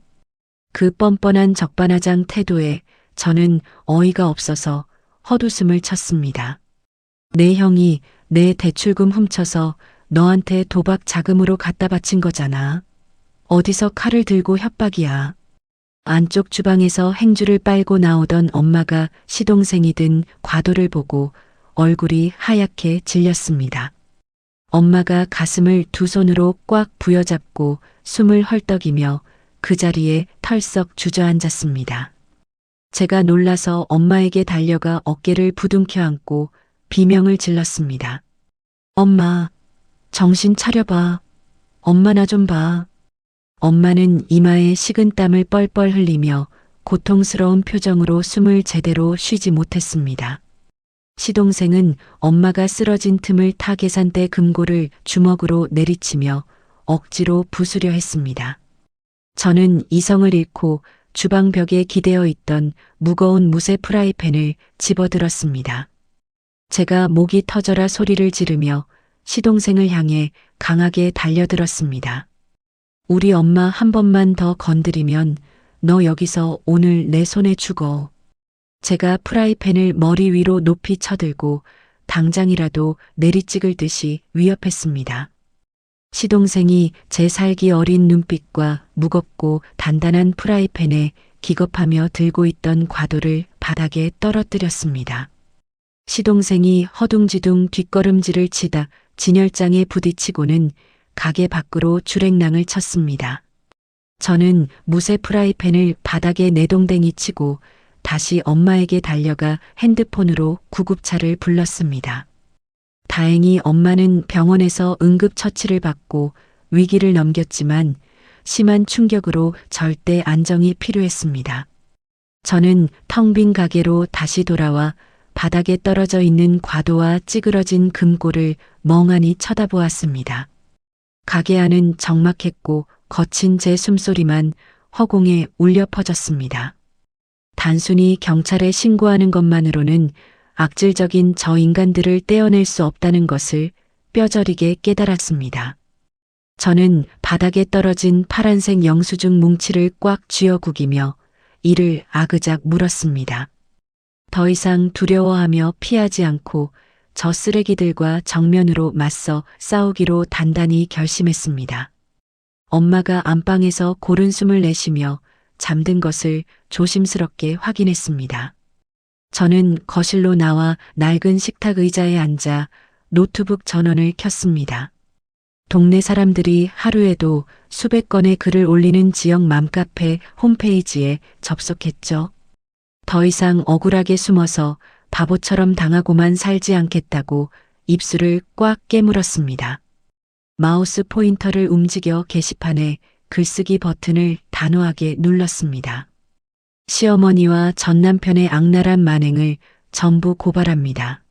그 뻔뻔한 적반하장 태도에 저는 어이가 없어서 헛웃음을 쳤습니다. 내 형이 내 대출금 훔쳐서 너한테 도박 자금으로 갖다 바친 거잖아. 어디서 칼을 들고 협박이야. 안쪽 주방에서 행주를 빨고 나오던 엄마가 시동생이 든 과도를 보고 얼굴이 하얗게 질렸습니다. 엄마가 가슴을 두 손으로 꽉 부여잡고 숨을 헐떡이며 그 자리에 털썩 주저앉았습니다. 제가 놀라서 엄마에게 달려가 어깨를 부둥켜 안고 비명을 질렀습니다. 엄마, 정신 차려봐. 엄마 나 좀 봐. 엄마는 이마에 식은땀을 뻘뻘 흘리며 고통스러운 표정으로 숨을 제대로 쉬지 못했습니다. 시동생은 엄마가 쓰러진 틈을 타 계산대 금고를 주먹으로 내리치며 억지로 부수려 했습니다. 저는 이성을 잃고 주방 벽에 기대어 있던 무거운 무쇠 프라이팬을 집어들었습니다. 제가 목이 터져라 소리를 지르며 시동생을 향해 강하게 달려들었습니다. 우리 엄마 한 번만 더 건드리면 너 여기서 오늘 내 손에 죽어. 제가 프라이팬을 머리 위로 높이 쳐들고 당장이라도 내리찍을 듯이 위협했습니다. 시동생이 제 살기 어린 눈빛과 무겁고 단단한 프라이팬에 기겁하며 들고 있던 과도를 바닥에 떨어뜨렸습니다. 시동생이 허둥지둥 뒷걸음질을 치다 진열장에 부딪히고는 가게 밖으로 주랭랑을 쳤습니다. 저는 무쇠 프라이팬을 바닥에 내동댕이 치고 다시 엄마에게 달려가 핸드폰으로 구급차를 불렀습니다. 다행히 엄마는 병원에서 응급처치를 받고 위기를 넘겼지만 심한 충격으로 절대 안정이 필요했습니다. 저는 텅 빈 가게로 다시 돌아와 바닥에 떨어져 있는 과도와 찌그러진 금고를 멍하니 쳐다보았습니다. 가게 안은 적막했고 거친 제 숨소리만 허공에 울려 퍼졌습니다. 단순히 경찰에 신고하는 것만으로는 악질적인 저 인간들을 떼어낼 수 없다는 것을 뼈저리게 깨달았습니다. 저는 바닥에 떨어진 파란색 영수증 뭉치를 꽉 쥐어구기며 이를 아그작 물었습니다. 더 이상 두려워하며 피하지 않고 저 쓰레기들과 정면으로 맞서 싸우기로 단단히 결심했습니다. 엄마가 안방에서 고른 숨을 내쉬며 잠든 것을 조심스럽게 확인했습니다. 저는 거실로 나와 낡은 식탁 의자에 앉아 노트북 전원을 켰습니다. 동네 사람들이 하루에도 수백 건의 글을 올리는 지역 맘카페 홈페이지에 접속했죠. 더 이상 억울하게 숨어서 바보처럼 당하고만 살지 않겠다고 입술을 꽉 깨물었습니다. 마우스 포인터를 움직여 게시판에 글쓰기 버튼을 단호하게 눌렀습니다. 시어머니와 전남편의 악랄한 만행을 전부 고발합니다.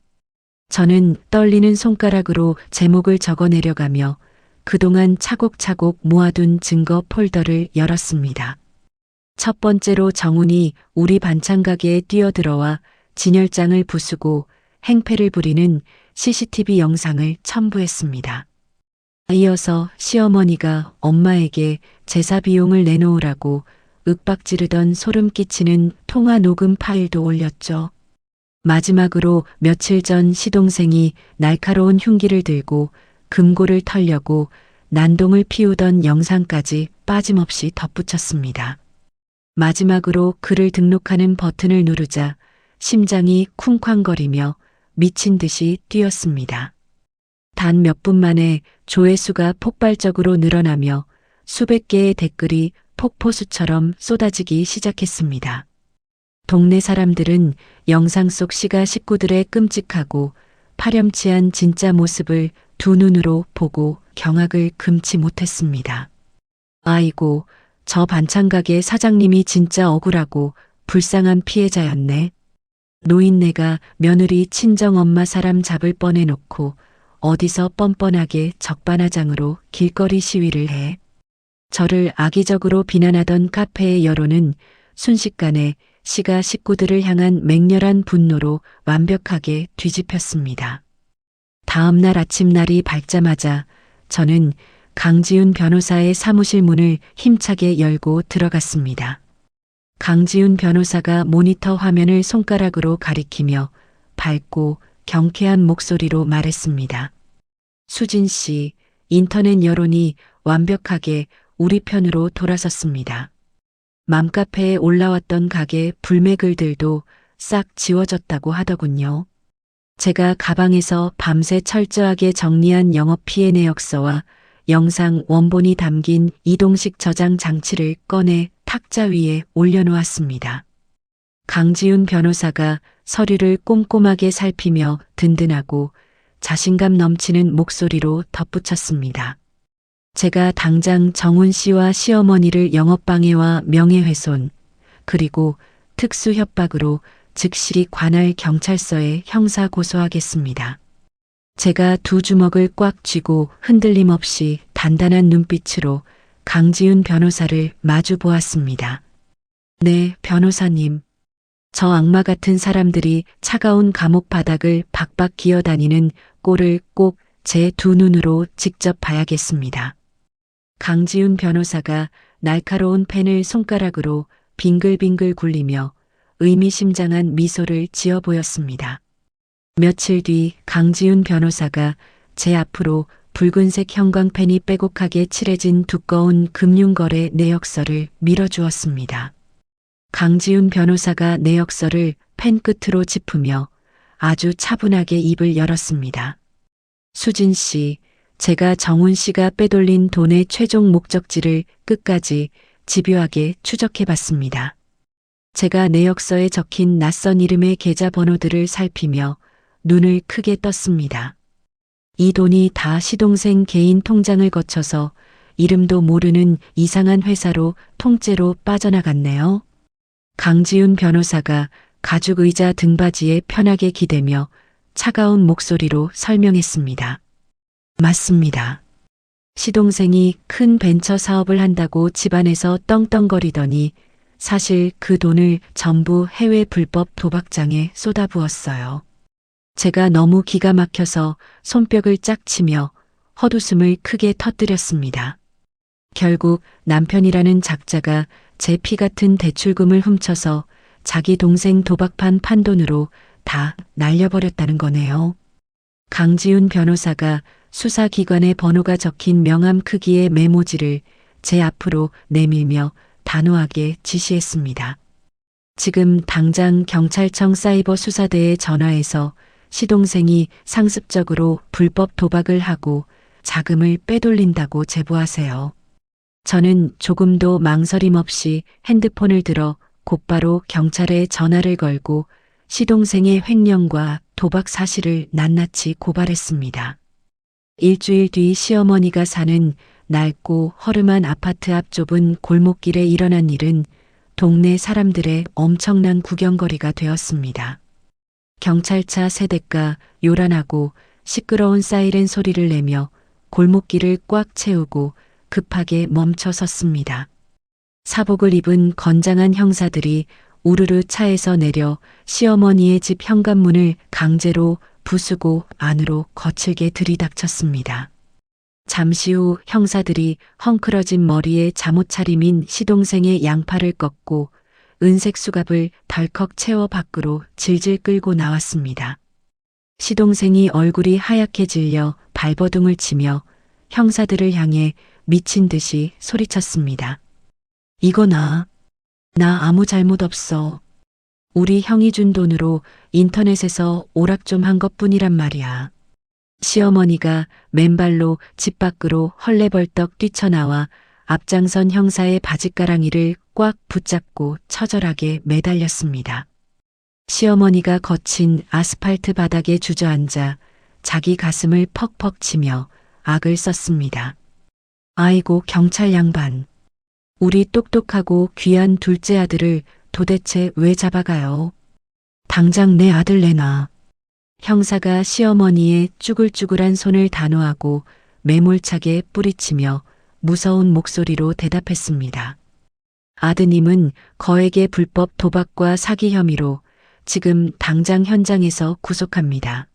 저는 떨리는 손가락으로 제목을 적어 내려가며 그동안 차곡차곡 모아둔 증거 폴더를 열었습니다. 첫 번째로 정훈이 우리 반찬 가게에 뛰어들어와 진열장을 부수고 행패를 부리는 CCTV 영상을 첨부했습니다. 이어서 시어머니가 엄마에게 제사 비용을 내놓으라고 윽박지르던 소름 끼치는 통화 녹음 파일도 올렸죠. 마지막으로 며칠 전 시동생이 날카로운 흉기를 들고 금고를 털려고 난동을 피우던 영상까지 빠짐없이 덧붙였습니다. 마지막으로 글을 등록하는 버튼을 누르자 심장이 쿵쾅거리며 미친 듯이 뛰었습니다. 단 몇 분 만에 조회수가 폭발적으로 늘어나며 수백 개의 댓글이 폭포수처럼 쏟아지기 시작했습니다. 동네 사람들은 영상 속 시가 식구들의 끔찍하고 파렴치한 진짜 모습을 두 눈으로 보고 경악을 금치 못했습니다. 아이고, 저 반찬가게 사장님이 진짜 억울하고 불쌍한 피해자였네. 노인네가 며느리 친정엄마 사람 잡을 뻔해놓고 어디서 뻔뻔하게 적반하장으로 길거리 시위를 해. 저를 악의적으로 비난하던 카페의 여론은 순식간에 시가 식구들을 향한 맹렬한 분노로 완벽하게 뒤집혔습니다. 다음 날 아침 날이 밝자마자 저는 강지훈 변호사의 사무실 문을 힘차게 열고 들어갔습니다. 강지훈 변호사가 모니터 화면을 손가락으로 가리키며 밝고 경쾌한 목소리로 말했습니다. 수진 씨, 인터넷 여론이 완벽하게 우리 편으로 돌아섰습니다. 맘카페에 올라왔던 가게 불매글들도 싹 지워졌다고 하더군요. 제가 가방에서 밤새 철저하게 정리한 영업 피해 내역서와 영상 원본이 담긴 이동식 저장 장치를 꺼내 탁자 위에 올려놓았습니다. 강지훈 변호사가 서류를 꼼꼼하게 살피며 든든하고 자신감 넘치는 목소리로 덧붙였습니다. 제가 당장 정훈 씨와 시어머니를 영업방해와 명예훼손, 그리고 특수협박으로 즉시 관할 경찰서에 형사 고소하겠습니다. 제가 두 주먹을 꽉 쥐고 흔들림 없이 단단한 눈빛으로 강지훈 변호사를 마주 보았습니다. 네, 변호사님. 저 악마 같은 사람들이 차가운 감옥 바닥을 박박 기어다니는 꼴을 꼭 제 두 눈으로 직접 봐야겠습니다. 강지훈 변호사가 날카로운 펜을 손가락으로 빙글빙글 굴리며 의미심장한 미소를 지어 보였습니다. 며칠 뒤 강지훈 변호사가 제 앞으로 붉은색 형광펜이 빼곡하게 칠해진 두꺼운 금융거래 내역서를 밀어주었습니다. 강지훈 변호사가 내역서를 펜 끝으로 짚으며 아주 차분하게 입을 열었습니다. 수진 씨, 제가 정훈 씨가 빼돌린 돈의 최종 목적지를 끝까지 집요하게 추적해 봤습니다. 제가 내역서에 적힌 낯선 이름의 계좌번호들을 살피며 눈을 크게 떴습니다. 이 돈이 다 시동생 개인 통장을 거쳐서 이름도 모르는 이상한 회사로 통째로 빠져나갔네요. 강지훈 변호사가 가죽 의자 등받이에 편하게 기대며 차가운 목소리로 설명했습니다. 맞습니다. 시동생이 큰 벤처 사업을 한다고 집안에서 떵떵거리더니 사실 그 돈을 전부 해외 불법 도박장에 쏟아부었어요. 제가 너무 기가 막혀서 손뼉을 짝 치며 헛웃음을 크게 터뜨렸습니다. 결국 남편이라는 작자가 제 피 같은 대출금을 훔쳐서 자기 동생 도박판 판돈으로 다 날려버렸다는 거네요. 강지훈 변호사가 수사기관의 번호가 적힌 명함 크기의 메모지를 제 앞으로 내밀며 단호하게 지시했습니다. 지금 당장 경찰청 사이버 수사대에 전화해서 시동생이 상습적으로 불법 도박을 하고 자금을 빼돌린다고 제보하세요. 저는 조금도 망설임 없이 핸드폰을 들어 곧바로 경찰에 전화를 걸고 시동생의 횡령과 도박 사실을 낱낱이 고발했습니다. 일주일 뒤 시어머니가 사는 낡고 허름한 아파트 앞 좁은 골목길에 일어난 일은 동네 사람들의 엄청난 구경거리가 되었습니다. 경찰차 세대가 요란하고 시끄러운 사이렌 소리를 내며 골목길을 꽉 채우고 급하게 멈춰 섰습니다. 사복을 입은 건장한 형사들이 우르르 차에서 내려 시어머니의 집 현관문을 강제로 부수고 안으로 거칠게 들이닥쳤습니다. 잠시 후 형사들이 헝클어진 머리에 잠옷 차림인 시동생의 양팔을 꺾고 은색 수갑을 덜컥 채워 밖으로 질질 끌고 나왔습니다. 시동생이 얼굴이 하얗게 질려 발버둥을 치며 형사들을 향해 미친 듯이 소리쳤습니다. 이거 나 아무 잘못 없어. 우리 형이 준 돈으로 인터넷에서 오락 좀 한 것뿐이란 말이야. 시어머니가 맨발로 집 밖으로 헐레벌떡 뛰쳐나와 앞장선 형사의 바짓가랑이를 꽉 붙잡고 처절하게 매달렸습니다. 시어머니가 거친 아스팔트 바닥에 주저앉아 자기 가슴을 퍽퍽 치며 악을 썼습니다. 아이고 경찰 양반. 우리 똑똑하고 귀한 둘째 아들을 도대체 왜 잡아가요? 당장 내 아들 내놔. 형사가 시어머니의 쭈글쭈글한 손을 단호하고 매몰차게 뿌리치며 무서운 목소리로 대답했습니다. 아드님은 거액의 불법 도박과 사기 혐의로 지금 당장 현장에서 구속합니다.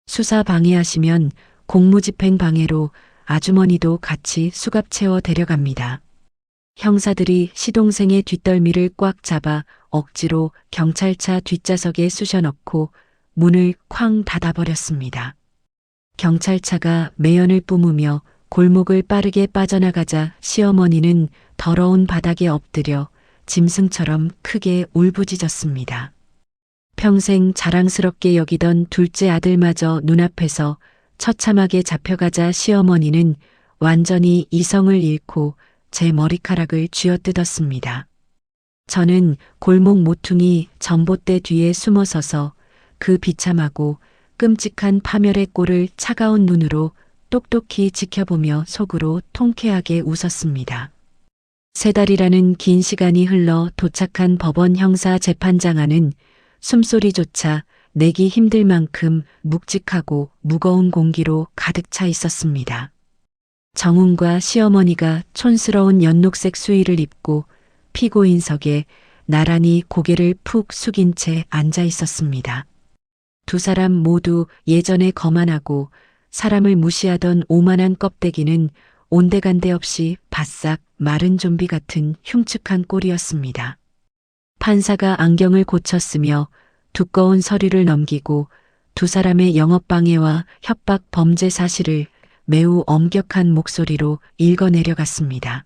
수사 방해하시면 공무집행 방해로 아주머니도 같이 수갑 채워 데려갑니다. 형사들이 시동생의 뒷덜미를 꽉 잡아 억지로 경찰차 뒷좌석에 쑤셔넣고 문을 쾅 닫아버렸습니다. 경찰차가 매연을 뿜으며 골목을 빠르게 빠져나가자 시어머니는 더러운 바닥에 엎드려 짐승처럼 크게 울부짖었습니다. 평생 자랑스럽게 여기던 둘째 아들마저 눈앞에서 처참하게 잡혀가자 시어머니는 완전히 이성을 잃고 제 머리카락을 쥐어뜯었습니다. 저는 골목 모퉁이 전봇대 뒤에 숨어서서 그 비참하고 끔찍한 파멸의 꼴을 차가운 눈으로 똑똑히 지켜보며 속으로 통쾌하게 웃었습니다. 3달이라는 긴 시간이 흘러 도착한 법원 형사 재판장 안은 숨소리조차 내기 힘들 만큼 묵직하고 무거운 공기로 가득 차 있었습니다. 정훈과 시어머니가 촌스러운 연녹색 수의를 입고 피고인석에 나란히 고개를 푹 숙인 채 앉아 있었습니다. 두 사람 모두 예전에 거만하고 사람을 무시하던 오만한 껍데기는 온데간데 없이 바싹 마른 좀비 같은 흉측한 꼴이었습니다. 판사가 안경을 고쳤으며 두꺼운 서류를 넘기고 두 사람의 영업방해와 협박 범죄 사실을 매우 엄격한 목소리로 읽어내려갔습니다.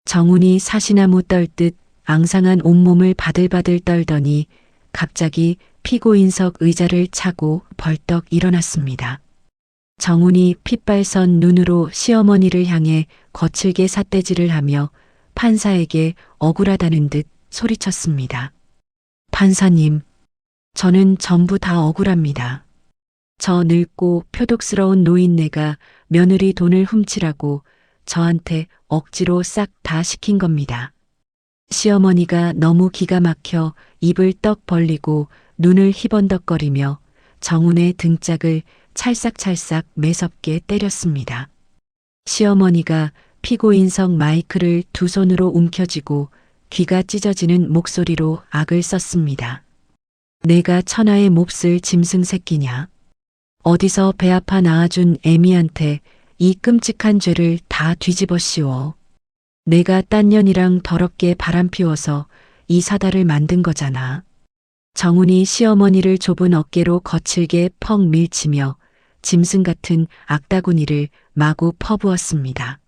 정훈이 사시나무 떨듯 앙상한 온몸을 바들바들 떨더니 갑자기 피고인석 의자를 차고 벌떡 일어났습니다. 정훈이 핏발선 눈으로 시어머니를 향해 거칠게 삿대질을 하며 판사에게 억울하다는 듯 소리쳤습니다. 판사님, 저는 전부 다 억울합니다. 저 늙고 표독스러운 노인네가 며느리 돈을 훔치라고 저한테 억지로 싹 다 시킨 겁니다. 시어머니가 너무 기가 막혀 입을 떡 벌리고 눈을 희번덕거리며 정훈의 등짝을 찰싹찰싹 매섭게 때렸습니다. 시어머니가 피고인석 마이크를 두 손으로 움켜쥐고 귀가 찢어지는 목소리로 악을 썼습니다. 내가 천하의 몹쓸 짐승 새끼냐. 어디서 배 아파 낳아준 애미한테 이 끔찍한 죄를 다 뒤집어 씌워. 내가 딴 년이랑 더럽게 바람 피워서 이 사달을 만든 거잖아. 정훈이 시어머니를 좁은 어깨로 거칠게 펑 밀치며 짐승 같은 악다구니를 마구 퍼부었습니다.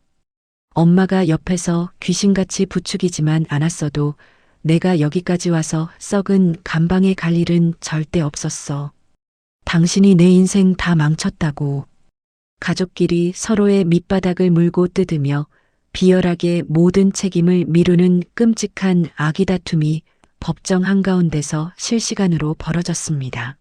엄마가 옆에서 귀신같이 부추기지만 않았어도 내가 여기까지 와서 썩은 감방에 갈 일은 절대 없었어. 당신이 내 인생 다 망쳤다고. 가족끼리 서로의 밑바닥을 물고 뜯으며 비열하게 모든 책임을 미루는 끔찍한 아기 다툼이 법정 한가운데서 실시간으로 벌어졌습니다.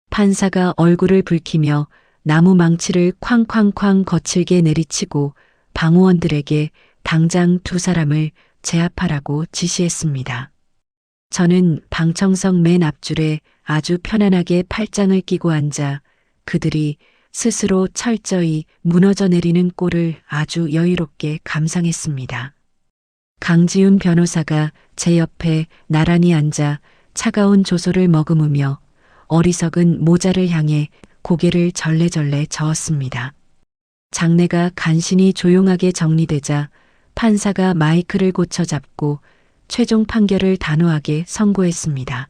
판사가 얼굴을 붉히며 나무 망치를 쾅쾅쾅 거칠게 내리치고 방호원들에게 당장 두 사람을 제압하라고 지시했습니다. 저는 방청석 맨 앞줄에 아주 편안하게 팔짱을 끼고 앉아 그들이 스스로 철저히 무너져 내리는 꼴을 아주 여유롭게 감상했습니다. 강지훈 변호사가 제 옆에 나란히 앉아 차가운 조소를 머금으며 어리석은 모자를 향해 고개를 절레절레 저었습니다. 장내가 간신히 조용하게 정리되자 판사가 마이크를 고쳐 잡고 최종 판결을 단호하게 선고했습니다.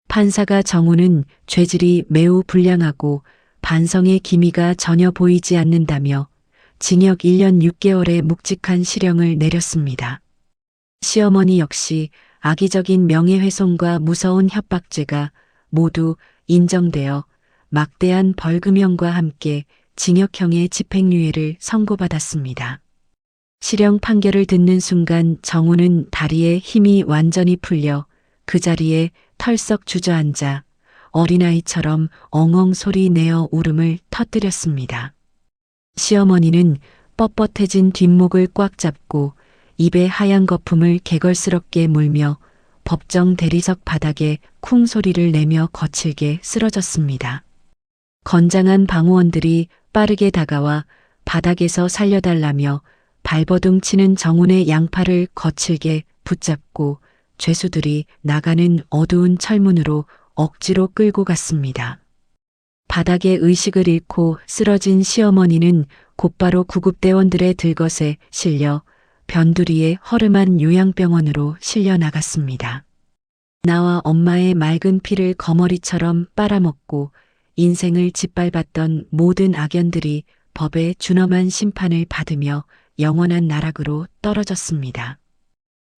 판사가 정훈은 죄질이 매우 불량하고 반성의 기미가 전혀 보이지 않는다며 징역 1년 6개월의 묵직한 실형을 내렸습니다. 시어머니 역시 악의적인 명예훼손과 무서운 협박죄가 모두 인정되어 막대한 벌금형과 함께 징역형의 집행유예를 선고받았습니다. 실형 판결을 듣는 순간 정훈은 다리에 힘이 완전히 풀려 그 자리에 털썩 주저앉아 어린아이처럼 엉엉 소리 내어 울음을 터뜨렸습니다. 시어머니는 뻣뻣해진 뒷목을 꽉 잡고 입에 하얀 거품을 개걸스럽게 물며 법정 대리석 바닥에 쿵 소리를 내며 거칠게 쓰러졌습니다. 건장한 방호원들이 빠르게 다가와 바닥에서 살려달라며 발버둥 치는 정훈의 양팔을 거칠게 붙잡고 죄수들이 나가는 어두운 철문으로 억지로 끌고 갔습니다. 바닥에 의식을 잃고 쓰러진 시어머니는 곧바로 구급대원들의 들것에 실려 변두리의 허름한 요양병원으로 실려 나갔습니다. 나와 엄마의 맑은 피를 거머리처럼 빨아먹고 인생을 짓밟았던 모든 악연들이 법의 준엄한 심판을 받으며 영원한 나락으로 떨어졌습니다.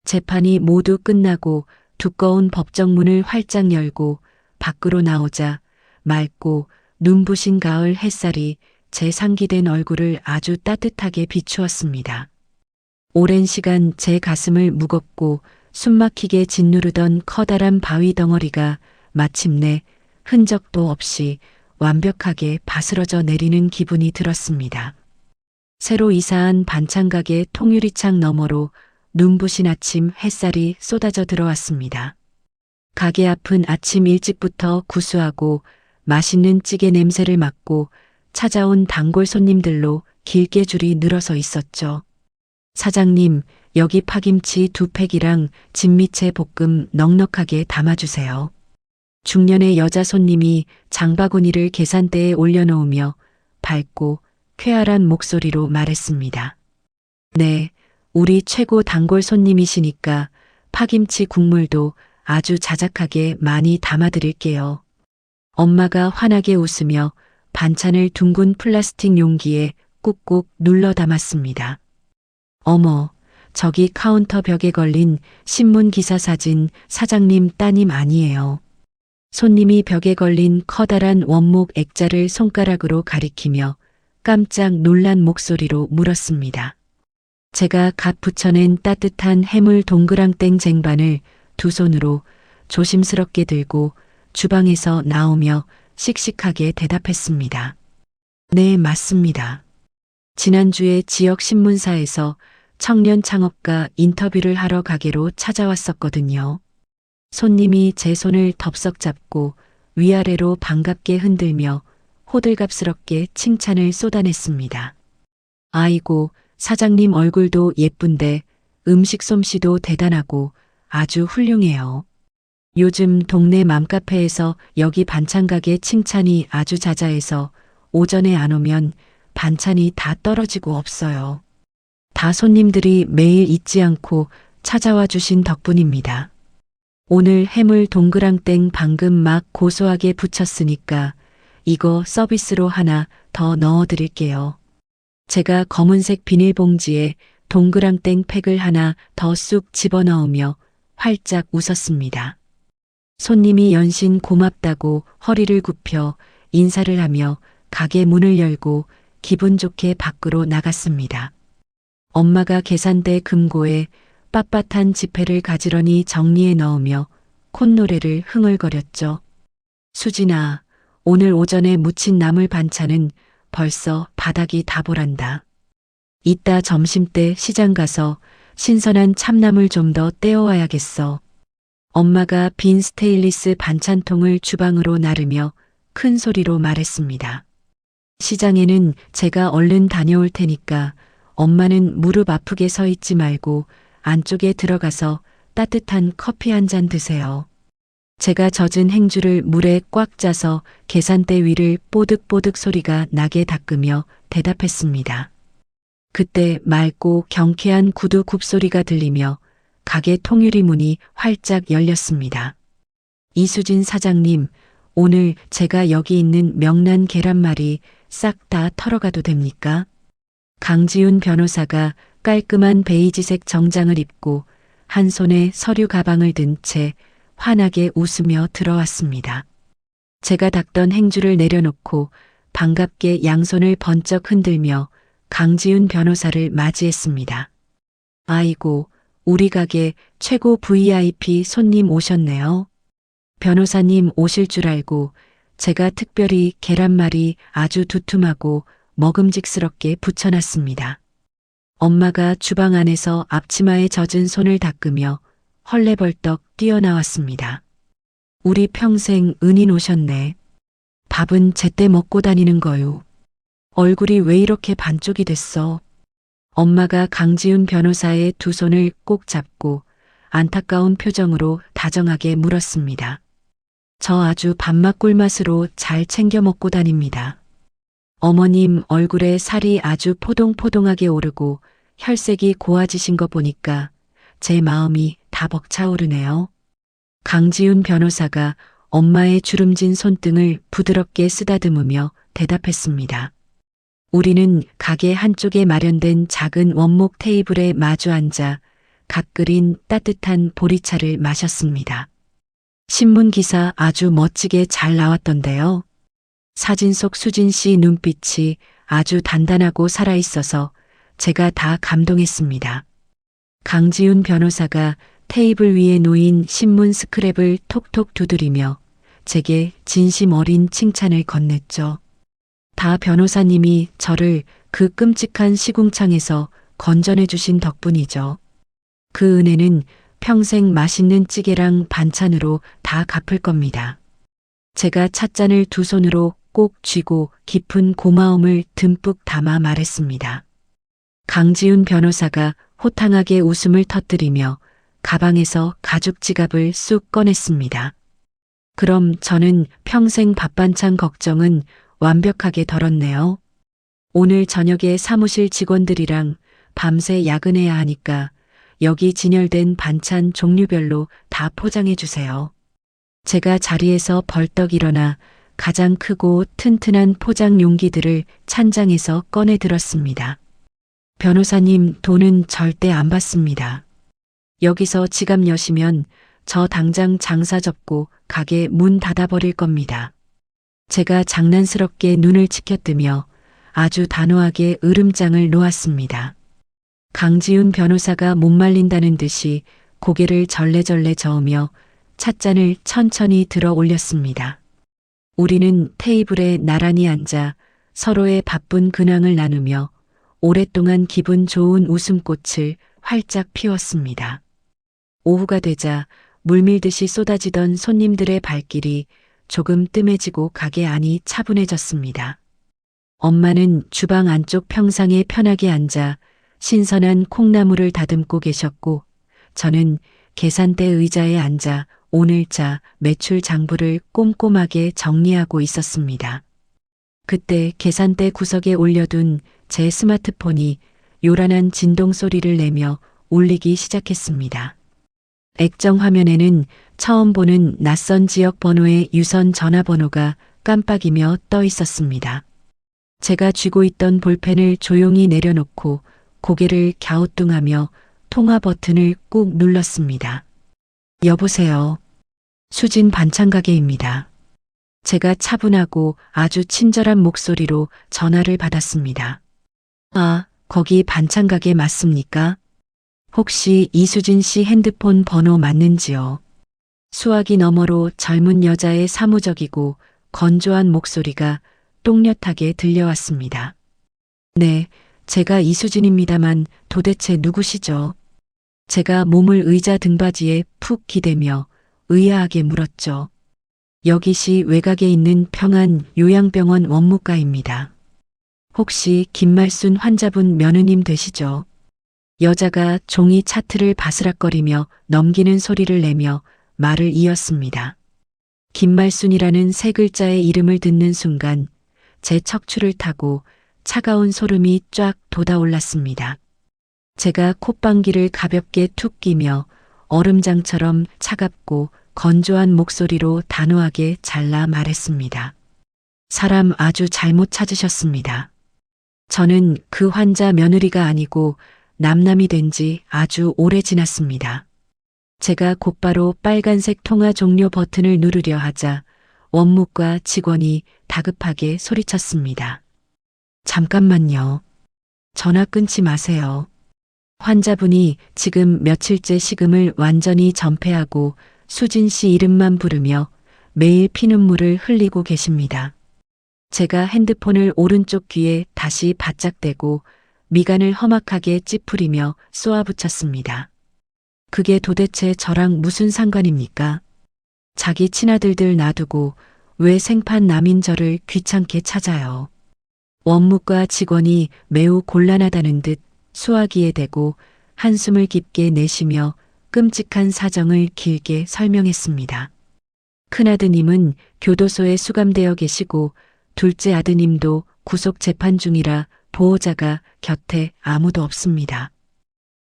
재판이 모두 끝나고 두꺼운 법정문을 활짝 열고 밖으로 나오자 맑고 눈부신 가을 햇살이 제 상기된 얼굴을 아주 따뜻하게 비추었습니다. 오랜 시간 제 가슴을 무겁고 숨막히게 짓누르던 커다란 바위 덩어리가 마침내 흔적도 없이 완벽하게 바스러져 내리는 기분이 들었습니다. 새로 이사한 반찬가게 통유리창 너머로 눈부신 아침 햇살이 쏟아져 들어왔습니다. 가게 앞은 아침 일찍부터 구수하고 맛있는 찌개 냄새를 맡고 찾아온 단골 손님들로 길게 줄이 늘어서 있었죠. 사장님, 여기 파김치 2팩이랑 진미채 볶음 넉넉하게 담아주세요. 중년의 여자 손님이 장바구니를 계산대에 올려놓으며 밝고 쾌활한 목소리로 말했습니다. 네, 우리 최고 단골 손님이시니까 파김치 국물도 아주 자작하게 많이 담아드릴게요. 엄마가 환하게 웃으며 반찬을 둥근 플라스틱 용기에 꾹꾹 눌러 담았습니다. 어머, 저기 카운터 벽에 걸린 신문 기사 사진 사장님 따님 아니에요. 손님이 벽에 걸린 커다란 원목 액자를 손가락으로 가리키며 깜짝 놀란 목소리로 물었습니다. 제가 갓 부쳐낸 따뜻한 해물 동그랑땡 쟁반을 두 손으로 조심스럽게 들고 주방에서 나오며 씩씩하게 대답했습니다. 네, 맞습니다. 지난주에 지역 신문사에서 청년 창업가 인터뷰를 하러 가게로 찾아왔었거든요. 손님이 제 손을 덥석 잡고 위아래로 반갑게 흔들며 호들갑스럽게 칭찬을 쏟아냈습니다. 아이고, 사장님 얼굴도 예쁜데 음식 솜씨도 대단하고 아주 훌륭해요. 요즘 동네 맘카페에서 여기 반찬가게 칭찬이 아주 자자해서 오전에 안 오면 반찬이 다 떨어지고 없어요. 다 손님들이 매일 잊지 않고 찾아와 주신 덕분입니다. 오늘 해물 동그랑땡 방금 막 고소하게 부쳤으니까 이거 서비스로 하나 더 넣어드릴게요. 제가 검은색 비닐봉지에 동그랑땡 팩을 하나 더 쑥 집어넣으며 활짝 웃었습니다. 손님이 연신 고맙다고 허리를 굽혀 인사를 하며 가게 문을 열고 기분 좋게 밖으로 나갔습니다. 엄마가 계산대 금고에 빳빳한 지폐를 가지런히 정리해 넣으며 콧노래를 흥얼거렸죠. 수진아, 오늘 오전에 무친 나물 반찬은 벌써 바닥이 다 보란다. 이따 점심때 시장 가서 신선한 참나물 좀 더 떼어와야겠어. 엄마가 빈 스테인리스 반찬통을 주방으로 나르며 큰 소리로 말했습니다. 시장에는 제가 얼른 다녀올 테니까 엄마는 무릎 아프게 서 있지 말고 안쪽에 들어가서 따뜻한 커피 한 잔 드세요. 제가 젖은 행주를 물에 꽉 짜서 계산대 위를 뽀득뽀득 소리가 나게 닦으며 대답했습니다. 그때 맑고 경쾌한 구두 굽소리가 들리며 가게 통유리 문이 활짝 열렸습니다. 이수진 사장님, 오늘 제가 여기 있는 명란 계란말이 싹 다 털어가도 됩니까? 강지훈 변호사가 깔끔한 베이지색 정장을 입고 한 손에 서류 가방을 든 채 환하게 웃으며 들어왔습니다. 제가 닦던 행주를 내려놓고 반갑게 양손을 번쩍 흔들며 강지훈 변호사를 맞이했습니다. 아이고, 우리 가게 최고 VIP 손님 오셨네요. 변호사님 오실 줄 알고 제가 특별히 계란말이 아주 두툼하고 먹음직스럽게 부쳐놨습니다. 엄마가 주방 안에서 앞치마에 젖은 손을 닦으며 헐레벌떡 뛰어나왔습니다. 우리 평생 은인 오셨네. 밥은 제때 먹고 다니는 거요. 얼굴이 왜 이렇게 반쪽이 됐어? 엄마가 강지훈 변호사의 두 손을 꼭 잡고 안타까운 표정으로 다정하게 물었습니다. 저 아주 밥맛 꿀맛으로 잘 챙겨 먹고 다닙니다. 어머님 얼굴에 살이 아주 포동포동하게 오르고 혈색이 고와지신 거 보니까 제 마음이 다 벅차오르네요. 강지훈 변호사가 엄마의 주름진 손등을 부드럽게 쓰다듬으며 대답했습니다. 우리는 가게 한쪽에 마련된 작은 원목 테이블에 마주 앉아 갓 끓인 따뜻한 보리차를 마셨습니다. 신문 기사 아주 멋지게 잘 나왔던데요. 사진 속 수진 씨 눈빛이 아주 단단하고 살아있어서 제가 다 감동했습니다. 강지훈 변호사가 테이블 위에 놓인 신문 스크랩을 톡톡 두드리며 제게 진심 어린 칭찬을 건넸죠. 다 변호사님이 저를 그 끔찍한 시궁창에서 건져내 주신 덕분이죠. 그 은혜는 평생 맛있는 찌개랑 반찬으로 다 갚을 겁니다. 제가 찻잔을 두 손으로 꼭 쥐고 깊은 고마움을 듬뿍 담아 말했습니다. 강지훈 변호사가 호탕하게 웃음을 터뜨리며 가방에서 가죽 지갑을 쑥 꺼냈습니다. 그럼 저는 평생 밥반찬 걱정은 완벽하게 덜었네요. 오늘 저녁에 사무실 직원들이랑 밤새 야근해야 하니까 여기 진열된 반찬 종류별로 다 포장해 주세요. 제가 자리에서 벌떡 일어나 가장 크고 튼튼한 포장 용기들을 찬장에서 꺼내 들었습니다. 변호사님, 돈은 절대 안 받습니다. 여기서 지갑 여시면 저 당장 장사 접고 가게 문 닫아버릴 겁니다. 제가 장난스럽게 눈을 치켜뜨며 아주 단호하게 으름장을 놓았습니다. 강지훈 변호사가 못 말린다는 듯이 고개를 절레절레 저으며 찻잔을 천천히 들어 올렸습니다. 우리는 테이블에 나란히 앉아 서로의 바쁜 근황을 나누며 오랫동안 기분 좋은 웃음꽃을 활짝 피웠습니다. 오후가 되자 물밀듯이 쏟아지던 손님들의 발길이 조금 뜸해지고 가게 안이 차분해졌습니다. 엄마는 주방 안쪽 평상에 편하게 앉아 신선한 콩나물을 다듬고 계셨고, 저는 계산대 의자에 앉아 오늘자 매출 장부를 꼼꼼하게 정리하고 있었습니다. 그때 계산대 구석에 올려둔 제 스마트폰이 요란한 진동 소리를 내며 울리기 시작했습니다. 액정 화면에는 처음 보는 낯선 지역 번호의 유선 전화번호가 깜빡이며 떠 있었습니다. 제가 쥐고 있던 볼펜을 조용히 내려놓고 고개를 갸우뚱하며 통화 버튼을 꾹 눌렀습니다. 여보세요. 수진 반찬 가게입니다. 제가 차분하고 아주 친절한 목소리로 전화를 받았습니다. 아, 거기 반찬 가게 맞습니까? 혹시 이수진 씨 핸드폰 번호 맞는지요? 수화기 너머로 젊은 여자의 사무적이고 건조한 목소리가 똥렷하게 들려왔습니다. 네, 제가 이수진입니다만 도대체 누구시죠? 제가 몸을 의자 등받이에 푹 기대며 의아하게 물었죠. 여기시 외곽에 있는 평안 요양병원 원무과입니다. 혹시 김말순 환자분 며느님 되시죠? 여자가 종이 차트를 바스락거리며 넘기는 소리를 내며 말을 이었습니다. 김말순이라는 세 글자의 이름을 듣는 순간 제 척추를 타고 차가운 소름이 쫙 돋아올랐습니다. 제가 콧방귀를 가볍게 툭 끼며 얼음장처럼 차갑고 건조한 목소리로 단호하게 잘라 말했습니다. 사람 아주 잘못 찾으셨습니다. 저는 그 환자 며느리가 아니고 남남이 된 지 아주 오래 지났습니다. 제가 곧바로 빨간색 통화 종료 버튼을 누르려 하자 원무과 직원이 다급하게 소리쳤습니다. 잠깐만요. 전화 끊지 마세요. 환자분이 지금 며칠째 식음을 완전히 전폐하고 수진 씨 이름만 부르며 매일 피눈물을 흘리고 계십니다. 제가 핸드폰을 오른쪽 귀에 다시 바짝 대고 미간을 험악하게 찌푸리며 쏘아붙였습니다. 그게 도대체 저랑 무슨 상관입니까? 자기 친아들들 놔두고 왜 생판 남인 저를 귀찮게 찾아요. 원무과 직원이 매우 곤란하다는 듯 수화기에 대고 한숨을 깊게 내쉬며 끔찍한 사정을 길게 설명했습니다. 큰아드님은 교도소에 수감되어 계시고 둘째 아드님도 구속 재판 중이라 보호자가 곁에 아무도 없습니다.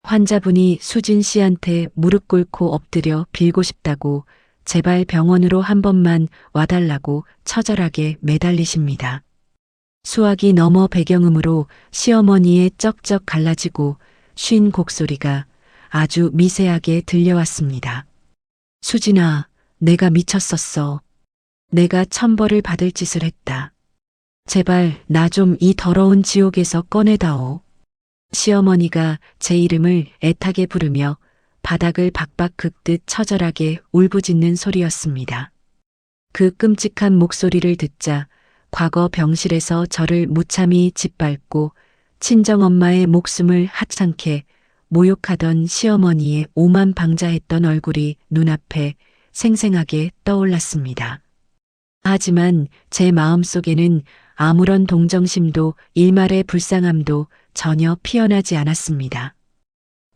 환자분이 수진 씨한테 무릎 꿇고 엎드려 빌고 싶다고 제발 병원으로 한 번만 와달라고 처절하게 매달리십니다. 수화기 너머 배경음으로 시어머니의 쩍쩍 갈라지고 쉰 곡소리가 아주 미세하게 들려왔습니다. 수진아, 내가 미쳤었어. 내가 천벌을 받을 짓을 했다. 제발 나 좀 이 더러운 지옥에서 꺼내다오. 시어머니가 제 이름을 애타게 부르며 바닥을 박박 긁듯 처절하게 울부짖는 소리였습니다. 그 끔찍한 목소리를 듣자 과거 병실에서 저를 무참히 짓밟고 친정엄마의 목숨을 하찮게 모욕하던 시어머니의 오만방자했던 얼굴이 눈앞에 생생하게 떠올랐습니다. 하지만 제 마음속에는 아무런 동정심도 일말의 불쌍함도 전혀 피어나지 않았습니다.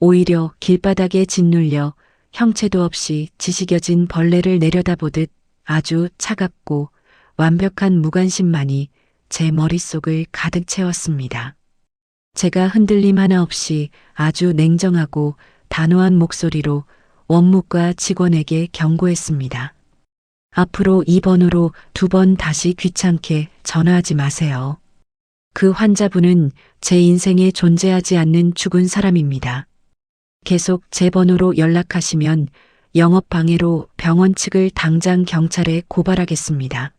오히려 길바닥에 짓눌려 형체도 없이 지식여진 벌레를 내려다보듯 아주 차갑고 완벽한 무관심만이 제 머릿속을 가득 채웠습니다. 제가 흔들림 하나 없이 아주 냉정하고 단호한 목소리로 원무과 직원에게 경고했습니다. 앞으로 이 번호로 2번 다시 귀찮게 전화하지 마세요. 그 환자분은 제 인생에 존재하지 않는 죽은 사람입니다. 계속 제 번호로 연락하시면 영업방해로 병원 측을 당장 경찰에 고발하겠습니다.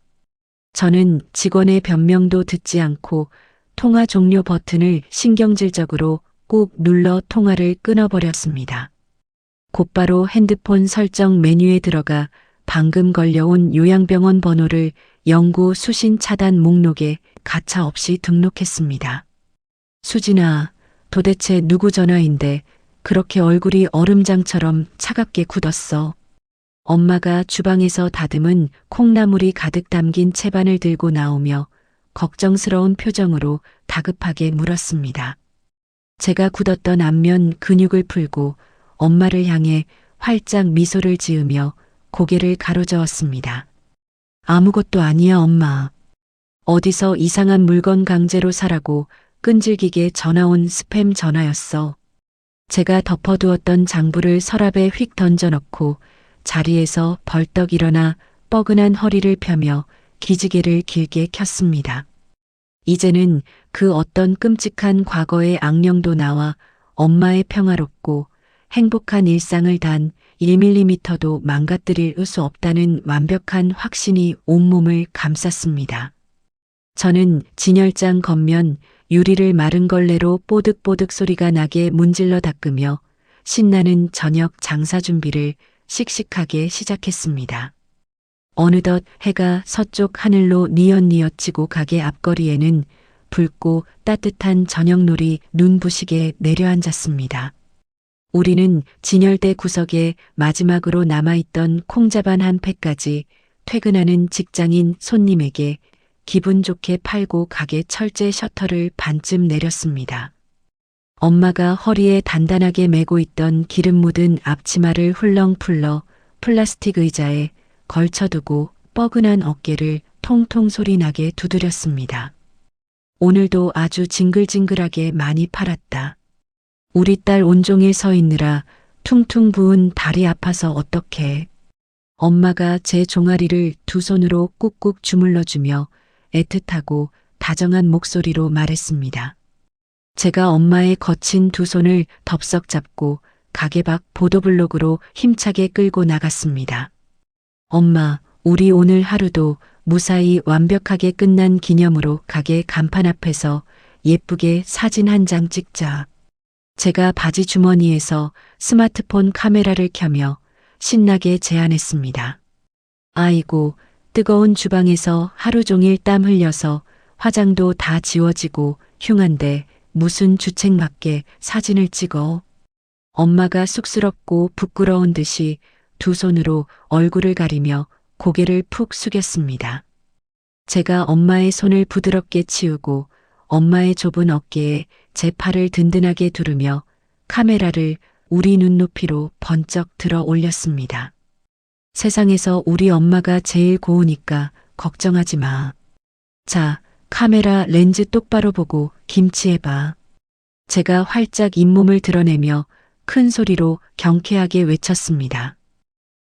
저는 직원의 변명도 듣지 않고 통화 종료 버튼을 신경질적으로 꾹 눌러 통화를 끊어버렸습니다. 곧바로 핸드폰 설정 메뉴에 들어가 방금 걸려온 요양병원 번호를 영구 수신 차단 목록에 가차없이 등록했습니다. 수진아, 도대체 누구 전화인데 그렇게 얼굴이 얼음장처럼 차갑게 굳었어. 엄마가 주방에서 다듬은 콩나물이 가득 담긴 채반을 들고 나오며 걱정스러운 표정으로 다급하게 물었습니다. 제가 굳었던 안면 근육을 풀고 엄마를 향해 활짝 미소를 지으며 고개를 가로저었습니다. 아무것도 아니야, 엄마. 어디서 이상한 물건 강제로 사라고 끈질기게 전화온 스팸 전화였어. 제가 덮어두었던 장부를 서랍에 휙 던져넣고 자리에서 벌떡 일어나 뻐근한 허리를 펴며 기지개를 길게 켰습니다. 이제는 그 어떤 끔찍한 과거의 악령도 나와 엄마의 평화롭고 행복한 일상을 단 1mm도 망가뜨릴 수 없다는 완벽한 확신이 온몸을 감쌌습니다. 저는 진열장 겉면 유리를 마른 걸레로 뽀득뽀득 소리가 나게 문질러 닦으며 신나는 저녁 장사 준비를 씩씩하게 시작했습니다. 어느덧 해가 서쪽 하늘로 뉘엿뉘엿 지고 가게 앞거리에는 붉고 따뜻한 저녁놀이 눈부시게 내려앉았습니다. 우리는 진열대 구석에 마지막으로 남아있던 콩자반 한 팩까지 퇴근하는 직장인 손님에게 기분 좋게 팔고 가게 철제 셔터를 반쯤 내렸습니다. 엄마가 허리에 단단하게 메고 있던 기름 묻은 앞치마를 훌렁 풀러 플라스틱 의자에 걸쳐두고 뻐근한 어깨를 통통 소리나게 두드렸습니다. 오늘도 아주 징글징글하게 많이 팔았다. 우리 딸 온종일 서 있느라 퉁퉁 부은 다리 아파서 어떡해. 엄마가 제 종아리를 두 손으로 꾹꾹 주물러주며 애틋하고 다정한 목소리로 말했습니다. 제가 엄마의 거친 두 손을 덥석 잡고 가게 밖 보도블록으로 힘차게 끌고 나갔습니다. 엄마, 우리 오늘 하루도 무사히 완벽하게 끝난 기념으로 가게 간판 앞에서 예쁘게 사진 한 장 찍자. 제가 바지 주머니에서 스마트폰 카메라를 켜며 신나게 제안했습니다. 아이고, 뜨거운 주방에서 하루 종일 땀 흘려서 화장도 다 지워지고 흉한데 무슨 주책맞게 사진을 찍어. 엄마가 쑥스럽고 부끄러운 듯이 두 손으로 얼굴을 가리며 고개를 푹 숙였습니다. 제가 엄마의 손을 부드럽게 치우고 엄마의 좁은 어깨에 제 팔을 든든하게 두르며 카메라를 우리 눈높이로 번쩍 들어 올렸습니다. 세상에서 우리 엄마가 제일 고우니까 걱정하지 마. 자, 카메라 렌즈 똑바로 보고 김치해봐. 제가 활짝 잇몸을 드러내며 큰 소리로 경쾌하게 외쳤습니다.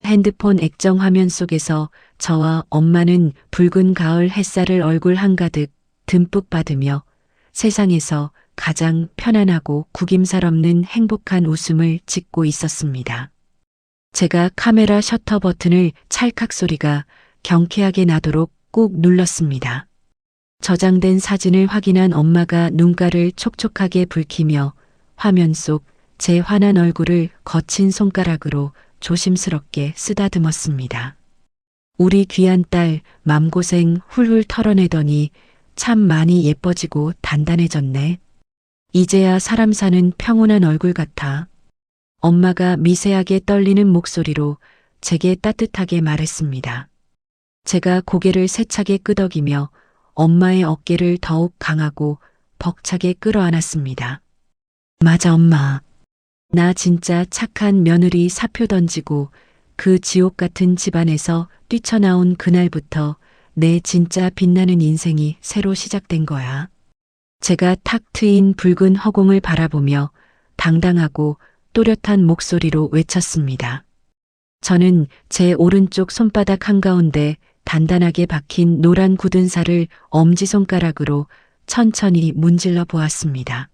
핸드폰 액정 화면 속에서 저와 엄마는 붉은 가을 햇살을 얼굴 한가득 듬뿍 받으며 세상에서 가장 편안하고 구김살 없는 행복한 웃음을 짓고 있었습니다. 제가 카메라 셔터 버튼을 찰칵 소리가 경쾌하게 나도록 꾹 눌렀습니다. 저장된 사진을 확인한 엄마가 눈가를 촉촉하게 붉히며 화면 속 제 환한 얼굴을 거친 손가락으로 조심스럽게 쓰다듬었습니다. 우리 귀한 딸 맘고생 훌훌 털어내더니 참 많이 예뻐지고 단단해졌네. 이제야 사람 사는 평온한 얼굴 같아. 엄마가 미세하게 떨리는 목소리로 제게 따뜻하게 말했습니다. 제가 고개를 세차게 끄덕이며 엄마의 어깨를 더욱 강하고 벅차게 끌어안았습니다. 맞아, 엄마. 나 진짜 착한 며느리 사표 던지고 그 지옥 같은 집안에서 뛰쳐나온 그날부터 내 진짜 빛나는 인생이 새로 시작된 거야. 제가 탁 트인 붉은 허공을 바라보며 당당하고 또렷한 목소리로 외쳤습니다. 저는 제 오른쪽 손바닥 한가운데 단단하게 박힌 노란 굳은 살을 엄지손가락으로 천천히 문질러 보았습니다.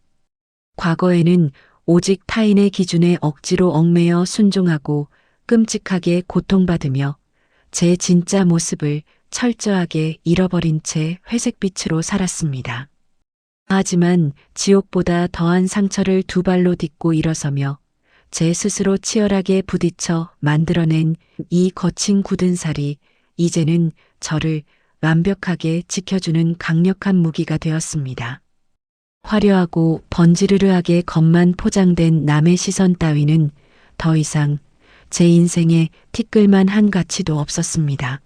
과거에는 오직 타인의 기준에 억지로 얽매여 순종하고 끔찍하게 고통받으며 제 진짜 모습을 철저하게 잃어버린 채 회색빛으로 살았습니다. 하지만 지옥보다 더한 상처를 두 발로 딛고 일어서며 제 스스로 치열하게 부딪혀 만들어낸 이 거친 굳은 살이 이제는 저를 완벽하게 지켜주는 강력한 무기가 되었습니다. 화려하고 번지르르하게 겉만 포장된 남의 시선 따위는 더 이상 제 인생에 티끌만 한 가치도 없었습니다.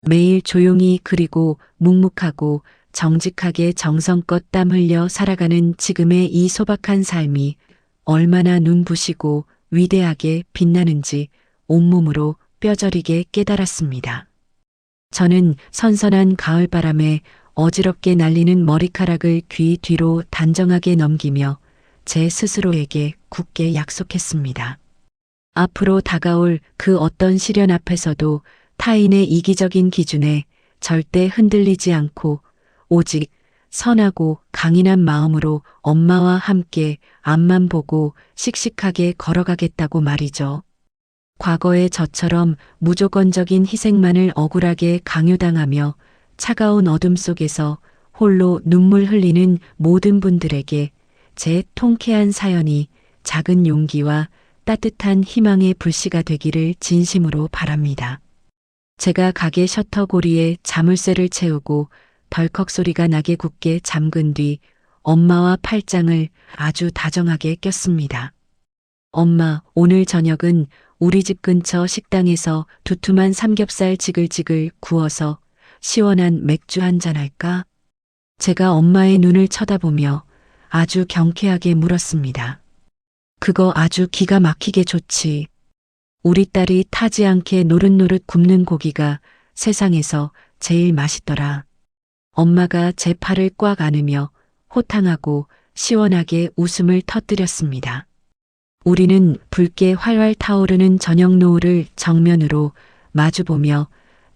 매일 조용히 그리고 묵묵하고 정직하게 정성껏 땀 흘려 살아가는 지금의 이 소박한 삶이 얼마나 눈부시고 위대하게 빛나는지 온몸으로 뼈저리게 깨달았습니다. 저는 선선한 가을바람에 어지럽게 날리는 머리카락을 귀 뒤로 단정하게 넘기며 제 스스로에게 굳게 약속했습니다. 앞으로 다가올 그 어떤 시련 앞에서도 타인의 이기적인 기준에 절대 흔들리지 않고 오직 선하고 강인한 마음으로 엄마와 함께 앞만 보고 씩씩하게 걸어가겠다고 말이죠. 과거의 저처럼 무조건적인 희생만을 억울하게 강요당하며 차가운 어둠 속에서 홀로 눈물 흘리는 모든 분들에게 제 통쾌한 사연이 작은 용기와 따뜻한 희망의 불씨가 되기를 진심으로 바랍니다. 제가 가게 셔터 고리에 자물쇠를 채우고 덜컥 소리가 나게 굳게 잠근 뒤 엄마와 팔짱을 아주 다정하게 꼈습니다. 엄마, 오늘 저녁은 우리 집 근처 식당에서 두툼한 삼겹살 지글지글 구워서 시원한 맥주 한잔 할까? 제가 엄마의 눈을 쳐다보며 아주 경쾌하게 물었습니다. 그거 아주 기가 막히게 좋지. 우리 딸이 타지 않게 노릇노릇 굽는 고기가 세상에서 제일 맛있더라. 엄마가 제 팔을 꽉 안으며 호탕하고 시원하게 웃음을 터뜨렸습니다. 우리는 붉게 활활 타오르는 저녁 노을을 정면으로 마주보며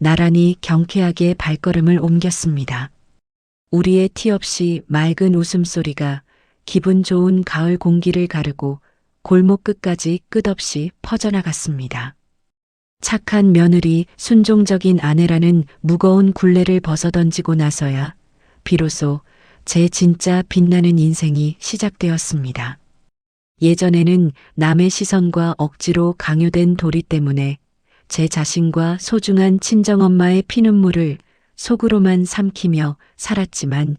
나란히 경쾌하게 발걸음을 옮겼습니다. 우리의 티 없이 맑은 웃음소리가 기분 좋은 가을 공기를 가르고 골목 끝까지 끝없이 퍼져나갔습니다. 착한 며느리, 순종적인 아내라는 무거운 굴레를 벗어던지고 나서야 비로소 제 진짜 빛나는 인생이 시작되었습니다. 예전에는 남의 시선과 억지로 강요된 도리 때문에 제 자신과 소중한 친정엄마의 피눈물을 속으로만 삼키며 살았지만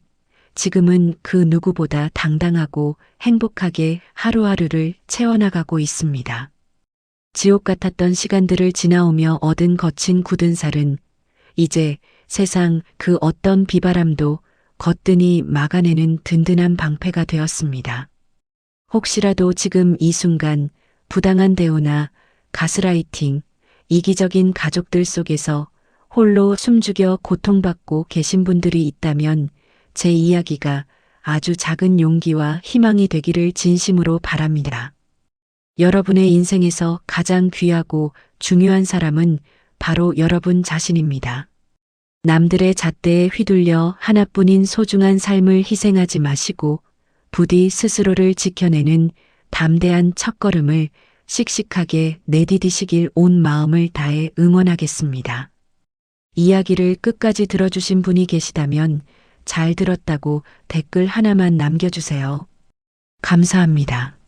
지금은 그 누구보다 당당하고 행복하게 하루하루를 채워나가고 있습니다. 지옥 같았던 시간들을 지나오며 얻은 거친 굳은 살은 이제 세상 그 어떤 비바람도 거뜬히 막아내는 든든한 방패가 되었습니다. 혹시라도 지금 이 순간 부당한 대우나 가스라이팅, 이기적인 가족들 속에서 홀로 숨죽여 고통받고 계신 분들이 있다면 제 이야기가 아주 작은 용기와 희망이 되기를 진심으로 바랍니다. 여러분의 인생에서 가장 귀하고 중요한 사람은 바로 여러분 자신입니다. 남들의 잣대에 휘둘려 하나뿐인 소중한 삶을 희생하지 마시고 부디 스스로를 지켜내는 담대한 첫걸음을 씩씩하게 내디디시길 온 마음을 다해 응원하겠습니다. 이야기를 끝까지 들어주신 분이 계시다면 잘 들었다고 댓글 하나만 남겨주세요. 감사합니다.